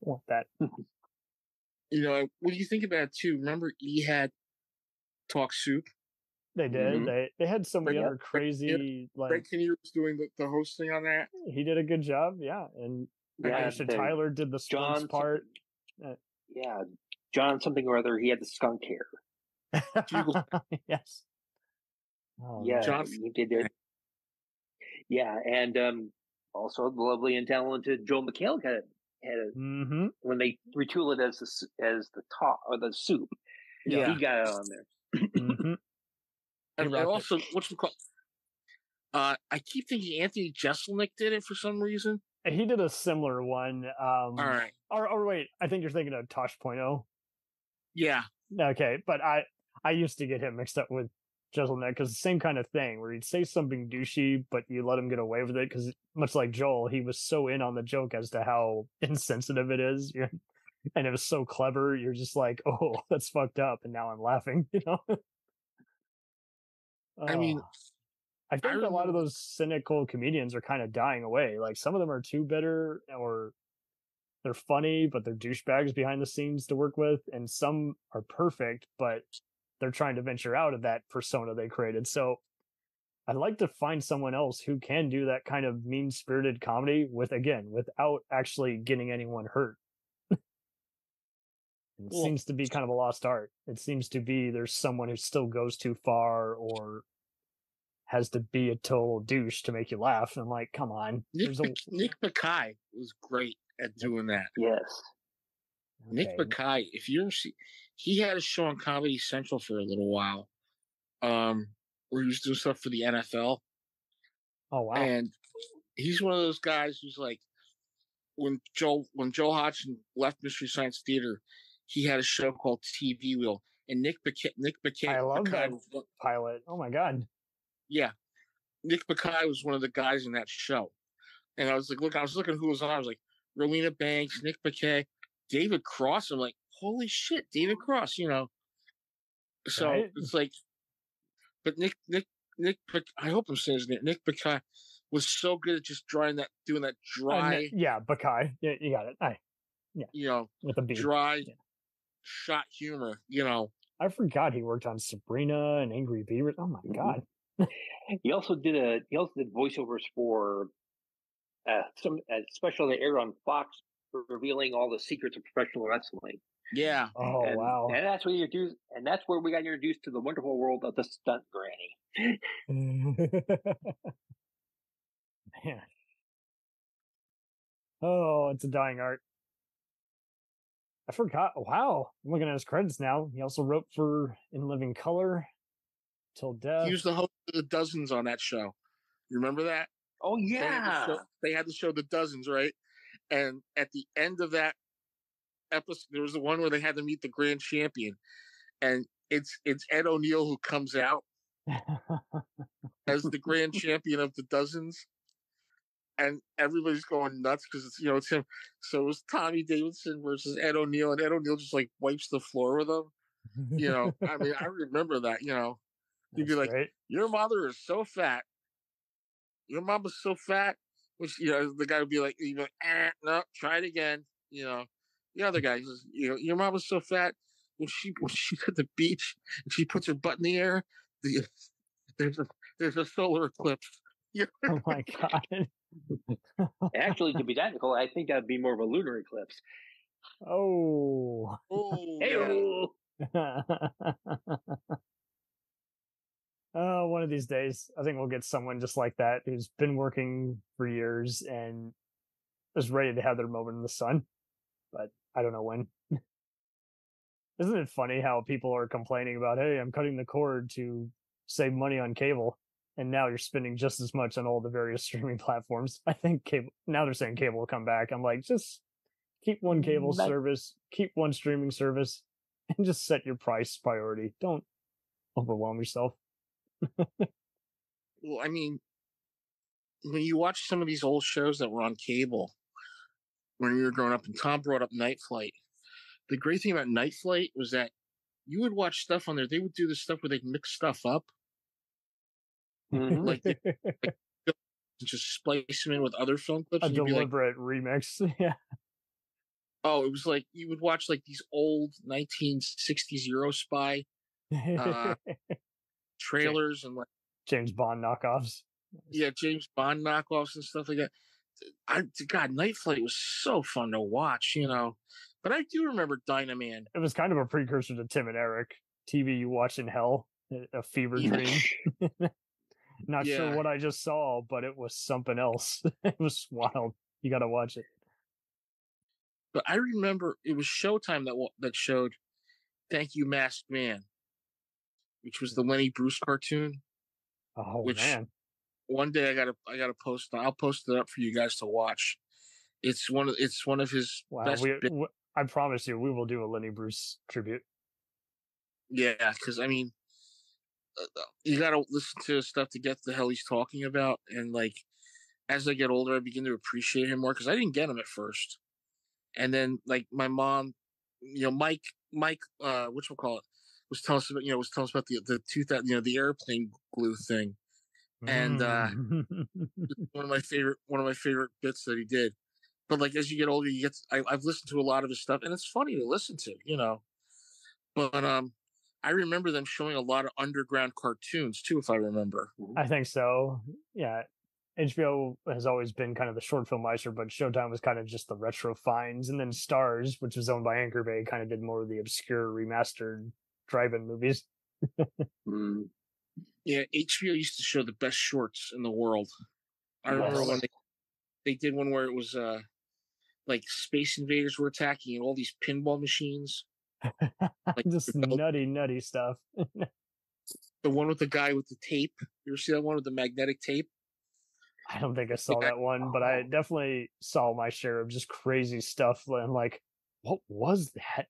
want that. What do you think about it, too? Remember E! Had Talk Soup? They did. They had so many other crazy... Greg Kinnear was doing the hosting on that. He did a good job, yeah. And Aisha Tyler did the sports part. John something or other, he had the skunk hair. Yes. Oh, yeah, John, he did it. Yeah, and also the lovely and talented Joel McHale had when they retool it as the top or the soup. Yeah, he got it on there. And also, I keep thinking Anthony Jeselnik did it for some reason. He did a similar one. All right. Or wait, I think you're thinking of Tosh.0. Yeah. Okay, but I used to get him mixed up with Jeselnik because the same kind of thing where he'd say something douchey, but you let him get away with it because, much like Joel, he was so in on the joke as to how insensitive it is, and it was so clever. You're just like, oh, that's fucked up, and now I'm laughing. I mean, I think a lot of those cynical comedians are kind of dying away. Like some of them are too bitter, or they're funny, but they're douchebags behind the scenes to work with, and some are perfect, but they're trying to venture out of that persona they created. So I'd like to find someone else who can do that kind of mean-spirited comedy without actually getting anyone hurt. It seems to be kind of a lost art. It seems to be there's someone who still goes too far or has to be a total douche to make you laugh. I'm like, come on. Nick Mackay was great at doing that. Yes. Okay. Nick Mackay, if you ever see, he had a show on Comedy Central for a little while, where he was doing stuff for the NFL. Oh wow! And he's one of those guys who's like, when Joe Hodgson left Mystery Science Theater, he had a show called TV Wheel, and Nick Mackay. I love that pilot. Oh my god! Yeah, Nick Mackay was one of the guys in that show, and I was looking who was on. I was like, Rowena Banks, Nick Mackay, David Cross. I'm like, holy shit, David Cross, So right? It's like, but Nick, I hope I'm saying his name. Nick Mackay was so good at just doing that dry. Mackay. Yeah, you got it. With a B. Dry shot humor. I forgot he worked on Sabrina and Angry Beavers. Oh my god. He also did voiceovers for some special that aired on Fox, revealing all the secrets of professional wrestling. Yeah. Oh wow. And that's where we got introduced to the wonderful world of the stunt granny. Man. Oh, it's a dying art. I forgot. Wow. I'm looking at his credits now. He also wrote for In Living Color, Till Death. He was the host of The Dozens on that show. You remember that? Oh, yeah. They had the show The Dozens, right? And at the end of that episode, there was the one where they had to meet the grand champion. And it's Ed O'Neill who comes out as the grand champion of The Dozens. And everybody's going nuts because it's him. So it was Tommy Davidson versus Ed O'Neill, and Ed O'Neill just like wipes the floor with him. I mean, I remember that. He'd be like, great. Your mother is so fat. Your mom was so fat. Which the guy would be like, no, try it again. The other guy says, your mom was so fat. when she's at the beach and she puts her butt in the air, the, there's a solar eclipse. Oh my God. Actually, to be technical, I think that'd be more of a lunar eclipse. Oh. Oh. Yeah. Oh, one of these days, I think we'll get someone just like that who's been working for years and is ready to have their moment in the sun. But I don't know when. Isn't it funny how people are complaining about, hey, I'm cutting the cord to save money on cable, and now you're spending just as much on all the various streaming platforms? I think cable, now they're saying cable will come back. I'm like, just keep one cable service, keep one streaming service, and just set your price priority. Don't overwhelm yourself. Well, I mean, when you watch some of these old shows that were on cable when we were growing up, and Tom brought up Night Flight, the great thing about Night Flight was that you would watch stuff on there. They would do this stuff where they mix stuff up, like just splice them in with other film clips. A deliberate remix, yeah. Oh, it was like you would watch like these old 1960s Euro spy trailers and like James Bond knockoffs. Yeah, James Bond knockoffs and stuff like that. God, Night Flight was so fun to watch, But I do remember Dynaman. It was kind of a precursor to Tim and Eric. TV you watch in hell, a fever dream. Not sure what I just saw, but it was something else. It was wild. You got to watch it. But I remember it was Showtime that showed Thank You, Masked Man, which was the Lenny Bruce cartoon. Oh man! One day I gotta post. I'll post it up for you guys to watch. It's one of his best. I promise you, we will do a Lenny Bruce tribute. Yeah, because I mean, you gotta listen to his stuff to get the hell he's talking about, and like as I get older, I begin to appreciate him more because I didn't get him at first, and then like my mom, Mike, whatchamacallit, was telling us about the 2000, the airplane glue thing. And one of my favorite bits that he did. But like as you get older, I've listened to a lot of his stuff, and it's funny to listen to, But I remember them showing a lot of underground cartoons too, if I remember. I think so. Yeah, HBO has always been kind of the short film meister, but Showtime was kind of just the retro finds, and then Stars, which was owned by Anchor Bay, kind of did more of the obscure remastered drive-in movies. Yeah, HBO used to show the best shorts in the world. I remember when they did one where it was like Space Invaders were attacking and all these pinball machines. Like just nutty stuff. The one with the guy with the tape. You ever see that one with the magnetic tape? I don't think I saw that one, but I definitely saw my share of just crazy stuff. And like, what was that?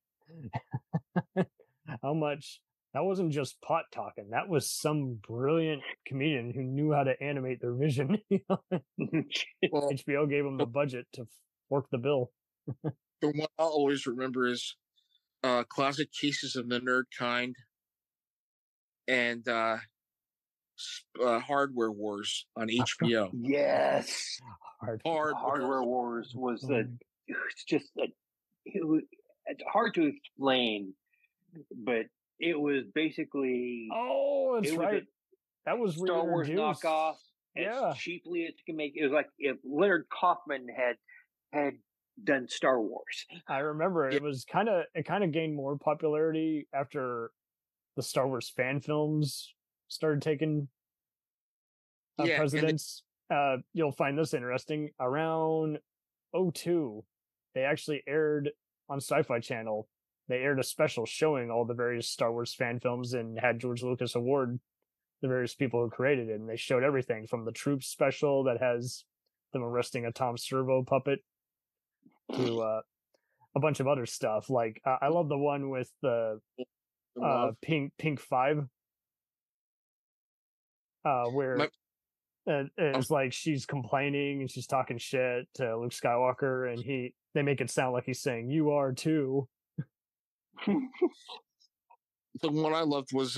How much? That wasn't just pot talking. That was some brilliant comedian who knew how to animate their vision. HBO gave him the budget to work the bill. The one I'll always remember is Closet Cases of the Nerd Kind and Hardware Wars on HBO. Yes. Hardware Wars was it's hard to explain, but it was basically that's right. That was Star Wars knockoff as cheaply as you can make. It was like if Leonard Kaufman had done Star Wars. I remember it kind of gained more popularity after the Star Wars fan films started taking precedence. You'll find this interesting. Around 2002, they actually aired on Sci-Fi Channel. They aired a special showing all the various Star Wars fan films and had George Lucas award the various people who created it. And they showed everything from the Troops special that has them arresting a Tom Servo puppet to a bunch of other stuff. Like I love the one with the Pink 5, where it's like she's complaining and she's talking shit to Luke Skywalker, and they make it sound like he's saying "You are too." The one I loved was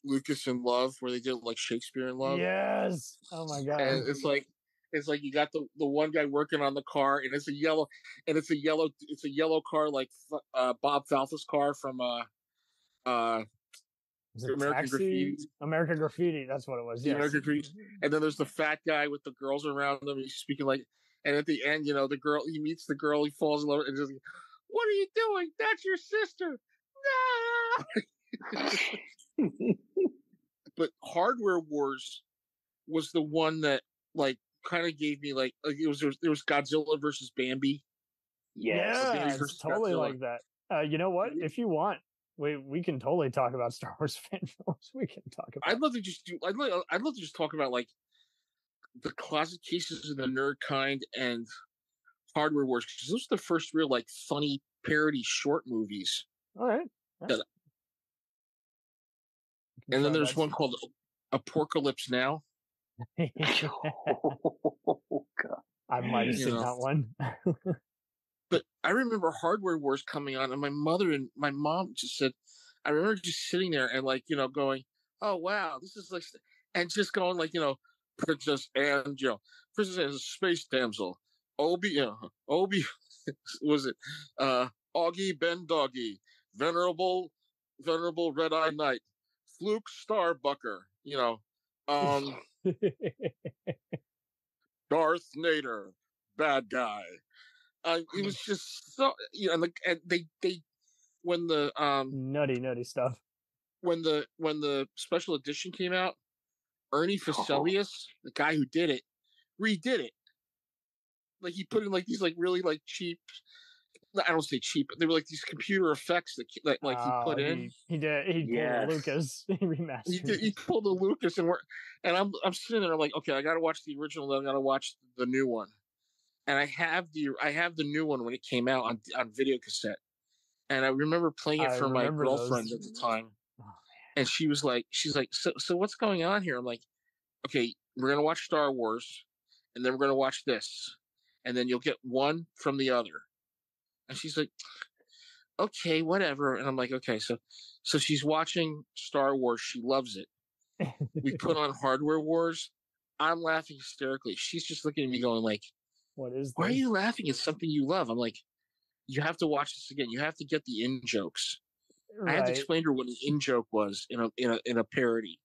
Lucas in Love, where they did like Shakespeare in Love. Yes. Oh my god. And it's like It's like you got the one guy working on the car, and it's a yellow car like Bob Falthus car from Was it American Graffiti. American Graffiti, that's what it was. Yes. American Graffiti. And then there's the fat guy with the girls around him. He's speaking like, and at the end, the girl, he meets the girl, he falls in love, and just like, "What are you doing? That's your sister." No. But Hardware Wars was the one that like kind of gave me like it was there was Godzilla versus Bambi. Yeah, it's totally Godzilla. Like that. You know what? If you want, we can totally talk about Star Wars fan films. We can talk about. I'd love to just talk about like the closet cases of the nerd kind and Hardware Wars, because those are the first real like funny parody short movies. All right. And then there's one called Apocalypse Now. Oh, God. I might have seen that one. But I remember Hardware Wars coming on, and my mom just said, I remember just sitting there and like, going, "Oh, wow, this is like," and just going like, Princess Anne, Princess Anne is a space damsel. Obi, was it, Augie Ben Doggy, Venerable Red-Eye Knight, Fluke Starbucker, Darth Nader, bad guy. It was just so, and they when the nutty stuff. When the special edition came out, Ernie Faselius, the guy who did it, redid it. Like he put in like these like really like cheap. I don't say cheap, but they were like these computer effects that he put in. He did. He pulled the Lucas. He remastered. He pulled the Lucas, and I'm sitting there like, okay, I got to watch the original, then I got to watch the new one. And I have the new one when it came out on video cassette, and I remember playing it for my girlfriend at the time, and she's like, so what's going on here? I'm like, okay, we're gonna watch Star Wars, and then we're gonna watch this, and then you'll get one from the other. And she's like, okay, whatever. And I'm like, okay, so she's watching Star Wars. She loves it. We put on Hardware Wars. I'm laughing hysterically. She's just looking at me going like, what is this? Why are you laughing? It's something you love. I'm like, you have to watch this again. You have to get the in jokes. Right. I had to explain to her what an in joke was in a parody.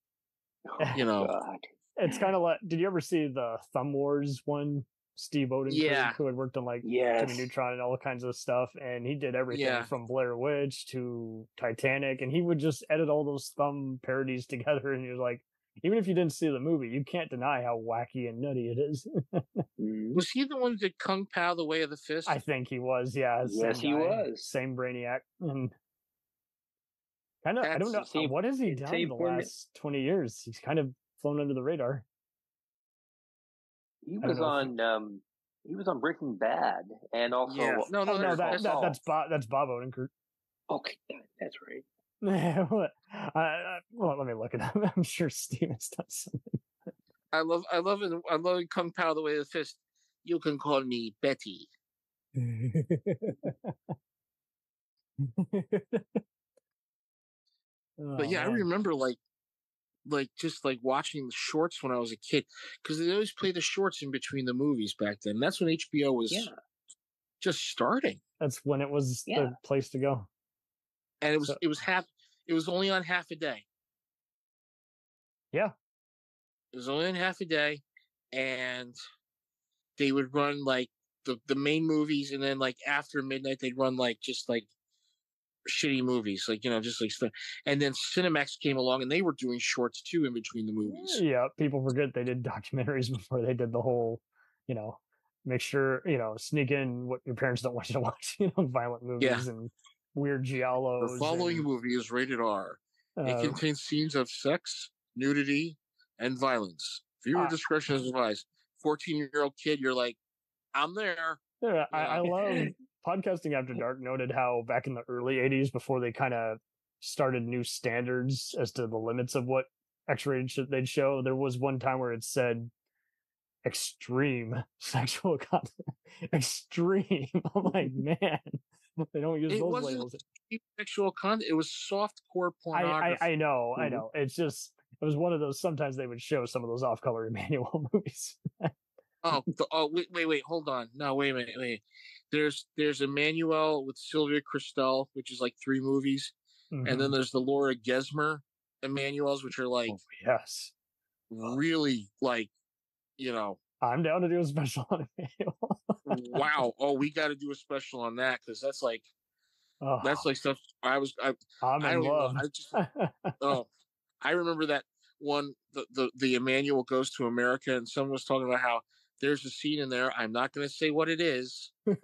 God. It's kind of like, did you ever see the Thumb Wars one? Steve Odenkirk, who had worked on like Jimmy Neutron and all kinds of stuff, and he did everything from Blair Witch to Titanic, and he would just edit all those Thumb parodies together, and he was like, even if you didn't see the movie, you can't deny how wacky and nutty it is. Was he the one who did Kung Pao, the Way of the Fist? I think he was, yeah. Yes, he was. Same Brainiac. And kind of, I don't know, what has he done in the last 20 years? He's kind of flown under the radar. He was on Breaking Bad, and also that's Bob Odenkirk. Okay, that's right. Well, let me look it up. I'm sure Steven's done something. I love Kung Pao, the Way of the Fist. You can call me Betty. But yeah, man. I remember like just like watching the shorts when I was a kid, because they always play the shorts in between the movies back then. That's when HBO was just starting. That's when it was the place to go. And it was only on half a day. Yeah. It was only on half a day, and they would run like the main movies, and then like after midnight they'd run like just like shitty movies, like just like stuff. And then Cinemax came along, and they were doing shorts too in between the movies. Yeah, people forget they did documentaries before they did the whole, make sure sneak in what your parents don't want you to watch, violent movies and weird giallos. The following movie is rated R. It contains scenes of sex, nudity, and violence. Viewer discretion is advised. 14-year-old kid, you're like, I'm there. Yeah, I love Podcasting After Dark noted how back in the early 80s, before they kind of started new standards as to the limits of what X-rated they'd show, there was one time where it said extreme sexual content. Extreme. I'm like, man, they don't use those labels. Sexual content. It was softcore pornography. I know. It's just, it was one of those, sometimes they would show some of those off-color Emmanuel movies. Wait, hold on. No, wait a minute, wait. There's Emmanuel with Sylvia Christel, which is like 3 movies, and then there's the Laura Gesmer Emmanuels, which are like yes, really like, I'm down to do a special on Emmanuel. Wow. Oh, we got to do a special on that because that's like stuff I'm in love. I remember that one, the Emmanuel Goes to America, and someone was talking about how there's a scene in there. I'm not going to say what it is. But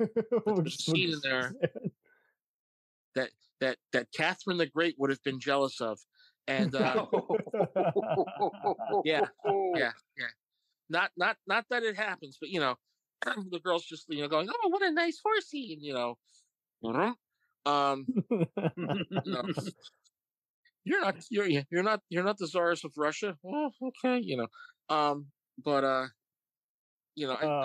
there's a scene in there that Catherine the Great would have been jealous of, and yeah. Not that it happens, but the girl's just going, oh, what a nice horsey, and you're not the Tsars of Russia. Well, okay, but I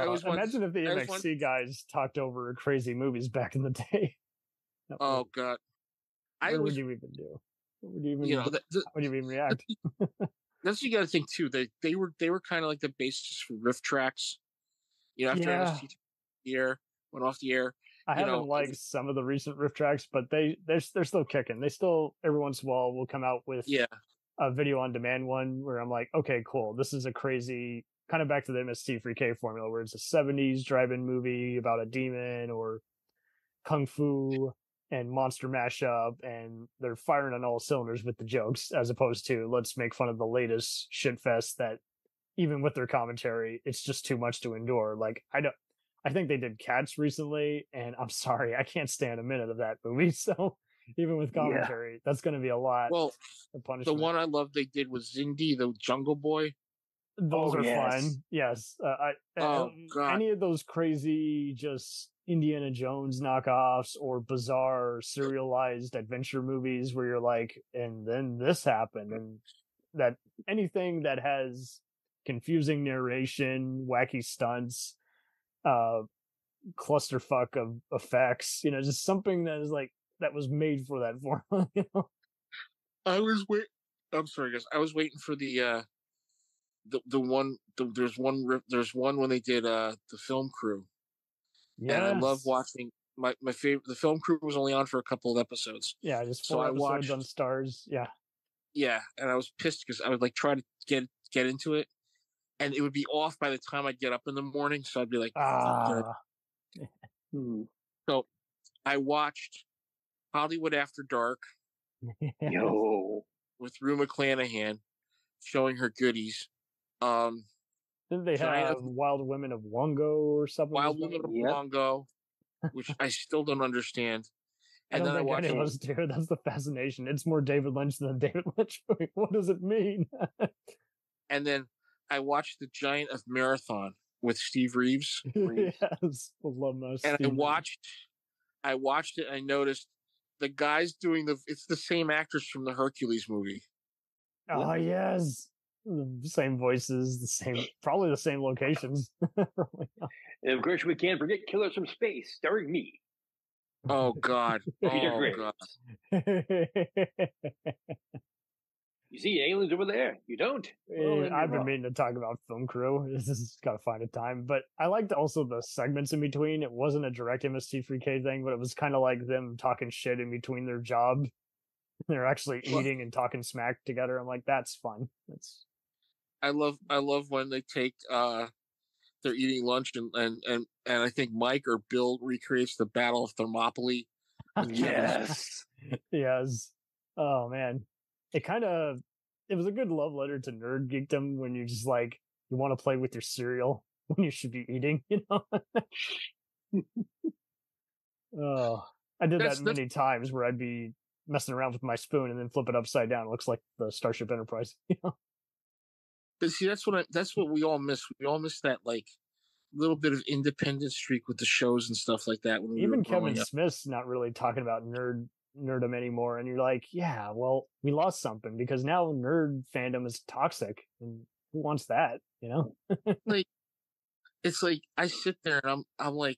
was imagine if the MXC guys talked over crazy movies back in the day. Oh God, what would you even do? What would you even, how would you even react? That's what you got to think too. They were kind of like the basis for riff tracks. After MST went off the air. I haven't liked some of the recent riff tracks, but they're still kicking. They still every once in a while will come out with a video on demand one where I'm like, okay, cool. This is a crazy kind of back to the MST3K formula where it's a 70s drive-in movie about a demon or kung fu and monster mashup, and they're firing on all cylinders with the jokes, as opposed to let's make fun of the latest shitfest that even with their commentary, it's just too much to endure. Like I think they did Cats recently, and I'm sorry, I can't stand a minute of that movie. So even with commentary, that's going to be a lot. Well, of punishment. The one I love they did was Zindi, the Jungle Boy. Those are fun. Yes. God. Any of those crazy just Indiana Jones knockoffs or bizarre serialized adventure movies where you're like, and then this happened, and that anything that has confusing narration, wacky stunts, clusterfuck of effects, just something that is like that was made for that formula. I'm sorry, guys. I was waiting for the one. There's one when they did the Film Crew. Yeah, and I love watching my favorite. The Film Crew was only on for a couple of episodes. Yeah, just 4 episodes on Stars. Yeah. Yeah, and I was pissed because I would like try to get into it, and it would be off by the time I'd get up in the morning. So I'd be like, So I watched Hollywood After Dark. With Rue McClanahan showing her goodies. Didn't they have Wild Women of Wongo or something? Wild Women of Wongo, which I still don't understand. And I don't think any of us do. That's the fascination. It's more David Lynch than David Lynch. What does it mean? And then I watched The Giant of Marathon with Steve Reeves. Yes, love most. And I watched it. And I noticed the guys doing it's the same actors from the Hercules movie. Oh yes, the same voices, probably the same locations. And of course, we can't forget Killers from Space, starring me. Oh God, Peter Graves. You see aliens over there? You don't? Well, I've been meaning to talk about Film Crew. This is got to find a time. But I liked also the segments in between. It wasn't a direct MST3K thing, but it was kind of like them talking shit in between their job. They're actually eating and talking smack together. I'm like, that's fun. I love when they take they're eating lunch and I think Mike or Bill recreates the Battle of Thermopylae. Yes. Yes. Oh man. It was a good love letter to nerd geekdom when you're just like, you want to play with your cereal when you should be eating, Oh, I did that many times where I'd be messing around with my spoon and then flip it upside down. It looks like the Starship Enterprise, But see, that's what we all miss. We all miss that like little bit of independent streak with the shows and stuff like that. When even Kevin Smith's not really talking about nerdom anymore, and you're like, yeah, well, we lost something because now nerd fandom is toxic, and who wants that? Like, it's like I sit there and I'm like,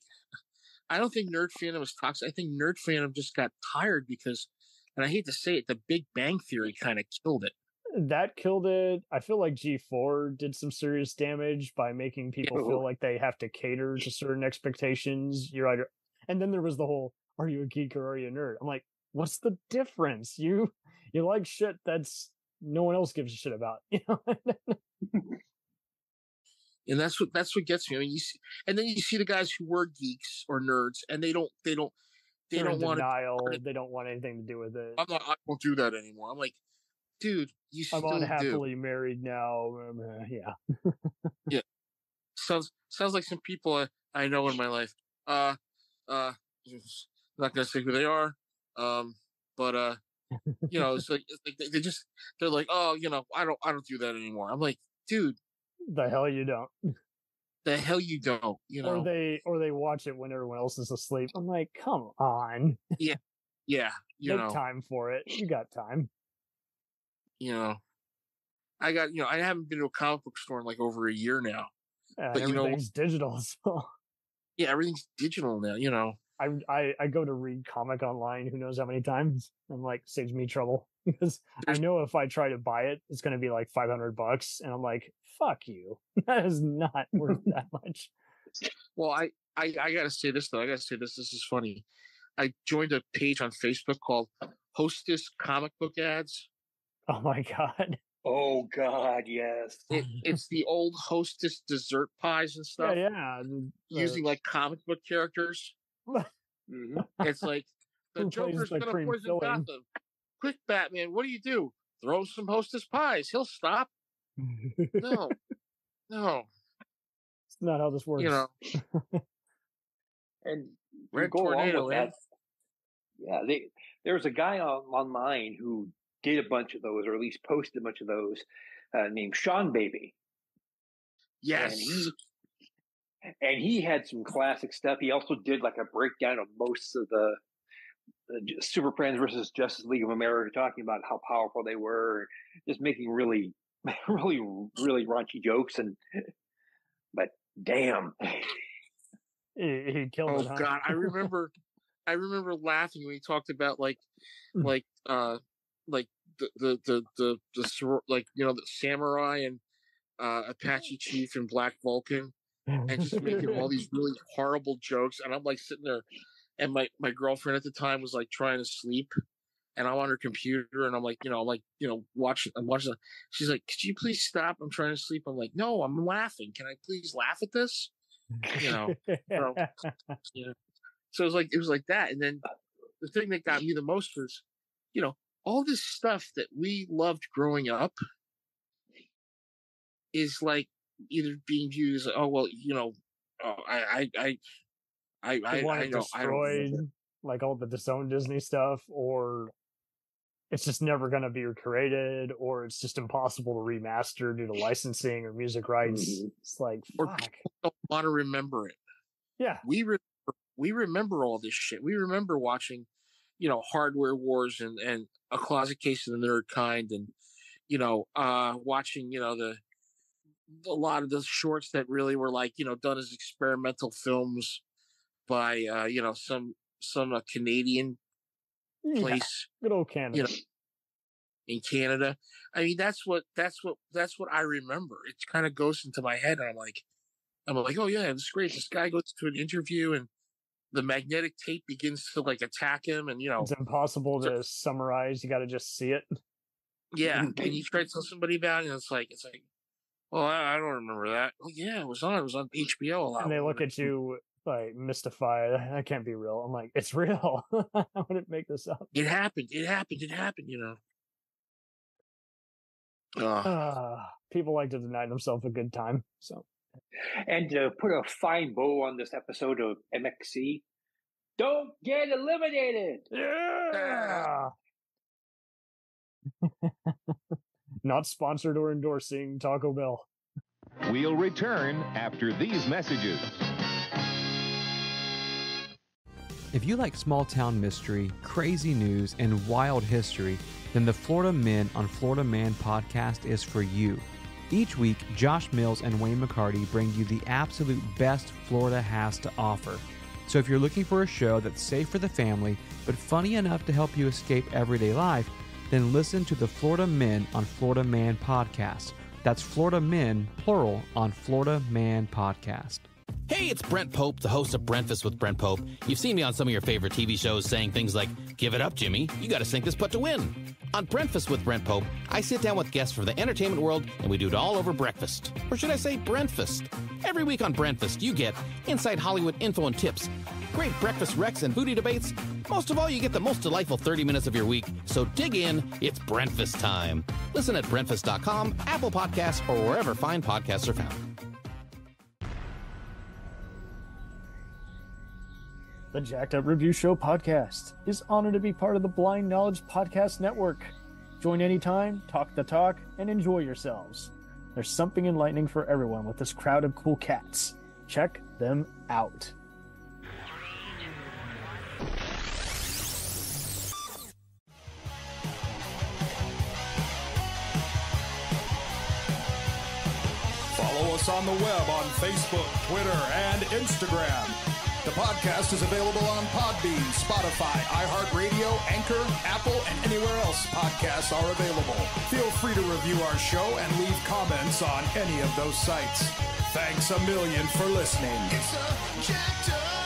I don't think nerd fandom is toxic. I think nerd fandom just got tired because, and I hate to say it, the Big Bang Theory kind of killed it. that killed it. I feel like G4 did some serious damage by making people feel like they have to cater to certain expectations. You're either, and then there was the whole, are you a geek or are you a nerd? I'm like, what's the difference? You like shit that's no one else gives a shit about, you know? And that's what gets me. I mean, you see, and then you see the guys who were geeks or nerds, and they don't want denial. They don't want anything to do with it. I won't do that anymore. I'm like, dude, you still do. I'm unhappily married now. Yeah. Yeah. Sounds like some people I know in my life. I'm not gonna say who they are. But you know, it's like they're like, oh, you know, I don't do that anymore. I'm like, dude, the hell you don't. The hell you don't. You know, or they watch it when everyone else is asleep. I'm like, come on. Yeah. Make time for it. You got time. You know, I haven't been to a comic book store in like over a year now. But everything's digital, so yeah, everything's digital now. You know, I go to read comic online. Who knows how many times? I'm like, saves me trouble because I know if I try to buy it, it's going to be like $500, and I'm like, fuck you. That is not worth that much. Well, I gotta say this though. This is funny. I joined a page on Facebook called Hostess Comic Book Ads. Oh my god. Oh god, yes. It's the old Hostess dessert pies and stuff. Yeah. Using like comic book characters. Mm-hmm. It's like the Joker's gonna poison Gotham. Quick, Batman, what do? Throw some Hostess pies. He'll stop. No. It's not how this works. You know. And Red go Tornado, along with that. Yeah, there's a guy online who did a bunch of those, or at least posted a bunch of those, named Sean Baby. Yes. And he had some classic stuff. He also did like a breakdown of most of the Super Friends versus Justice League of America, talking about how powerful they were, just making really, really, really raunchy jokes. But damn, he killed it. Oh god, I remember laughing when he talked about like the samurai and Apache Chief and Black Vulcan, and just making all these really horrible jokes. And I'm like sitting there, and my girlfriend at the time was like trying to sleep, and I'm on her computer, and I'm watching. She's like, "Could you please stop? I'm trying to sleep." I'm like, "No, I'm laughing. Can I please laugh at this?" You know. So it was like that. And then the thing that got me the most was, you know, all this stuff that we loved growing up is like either being viewed as, oh well, you know, I destroyed like all the disowned Disney stuff, or it's just never going to be recreated, or it's just impossible to remaster due to licensing or music rights. Mm-hmm. It's like, fuck. Or people don't want to remember it. Yeah. We remember all this shit. We remember watching, you know, Hardware Wars and A Closet Case of the Nerd Kind, and, you know, watching, you know, a lot of the shorts that really were like, you know, done as experimental films by, you know, some Canadian place. Good old Canada. You know, in Canada. I mean, that's what I remember. It kind of goes into my head, and I'm like, oh yeah, it's great. This guy goes to an interview, and the magnetic tape begins to like attack him, and you know, it's impossible to summarize. You got to just see it. Yeah, and you try to tell somebody about it, and it's like, well, I don't remember that. Well, yeah, it was on HBO a lot. And they look at you like mystified. That can't be real. I'm like, it's real. I wouldn't make this up. It happened. You know. People like to deny themselves a good time. So. And to put a fine bow on this episode of MXC, don't get eliminated. Yeah. Not sponsored or endorsing Taco Bell. We'll return after these messages. If you like small town mystery, crazy news, and wild history, then the Florida Men on Florida Man podcast is for you. Each week, Josh Mills and Wayne McCarty bring you the absolute best Florida has to offer. So if you're looking for a show that's safe for the family, but funny enough to help you escape everyday life, then listen to the Florida Men on Florida Man podcast. That's Florida Men, plural, on Florida Man podcast. Hey, it's Brent Pope, the host of Breakfast with Brent Pope. You've seen me on some of your favorite TV shows saying things like, "Give it up, Jimmy. You got to sink this putt to win." On Breakfast with Brent Pope, I sit down with guests from the entertainment world, and we do it all over breakfast. Or should I say Brentfast? Every week on Brentfast, you get inside Hollywood info and tips, great breakfast recs and foodie debates. Most of all, you get the most delightful 30 minutes of your week. So dig in. It's Brentfast time. Listen at Brentfast.com, Apple Podcasts, or wherever fine podcasts are found. The Jacked Up Review Show podcast is honored to be part of the Blind Knowledge Podcast Network. Join anytime, talk the talk, and enjoy yourselves. There's something enlightening for everyone with this crowd of cool cats. Check them out. Follow us on the web on Facebook, Twitter, and Instagram. The podcast is available on Podbean, Spotify, iHeartRadio, Anchor, Apple, and anywhere else podcasts are available. Feel free to review our show and leave comments on any of those sites. Thanks a million for listening. It's a jacked up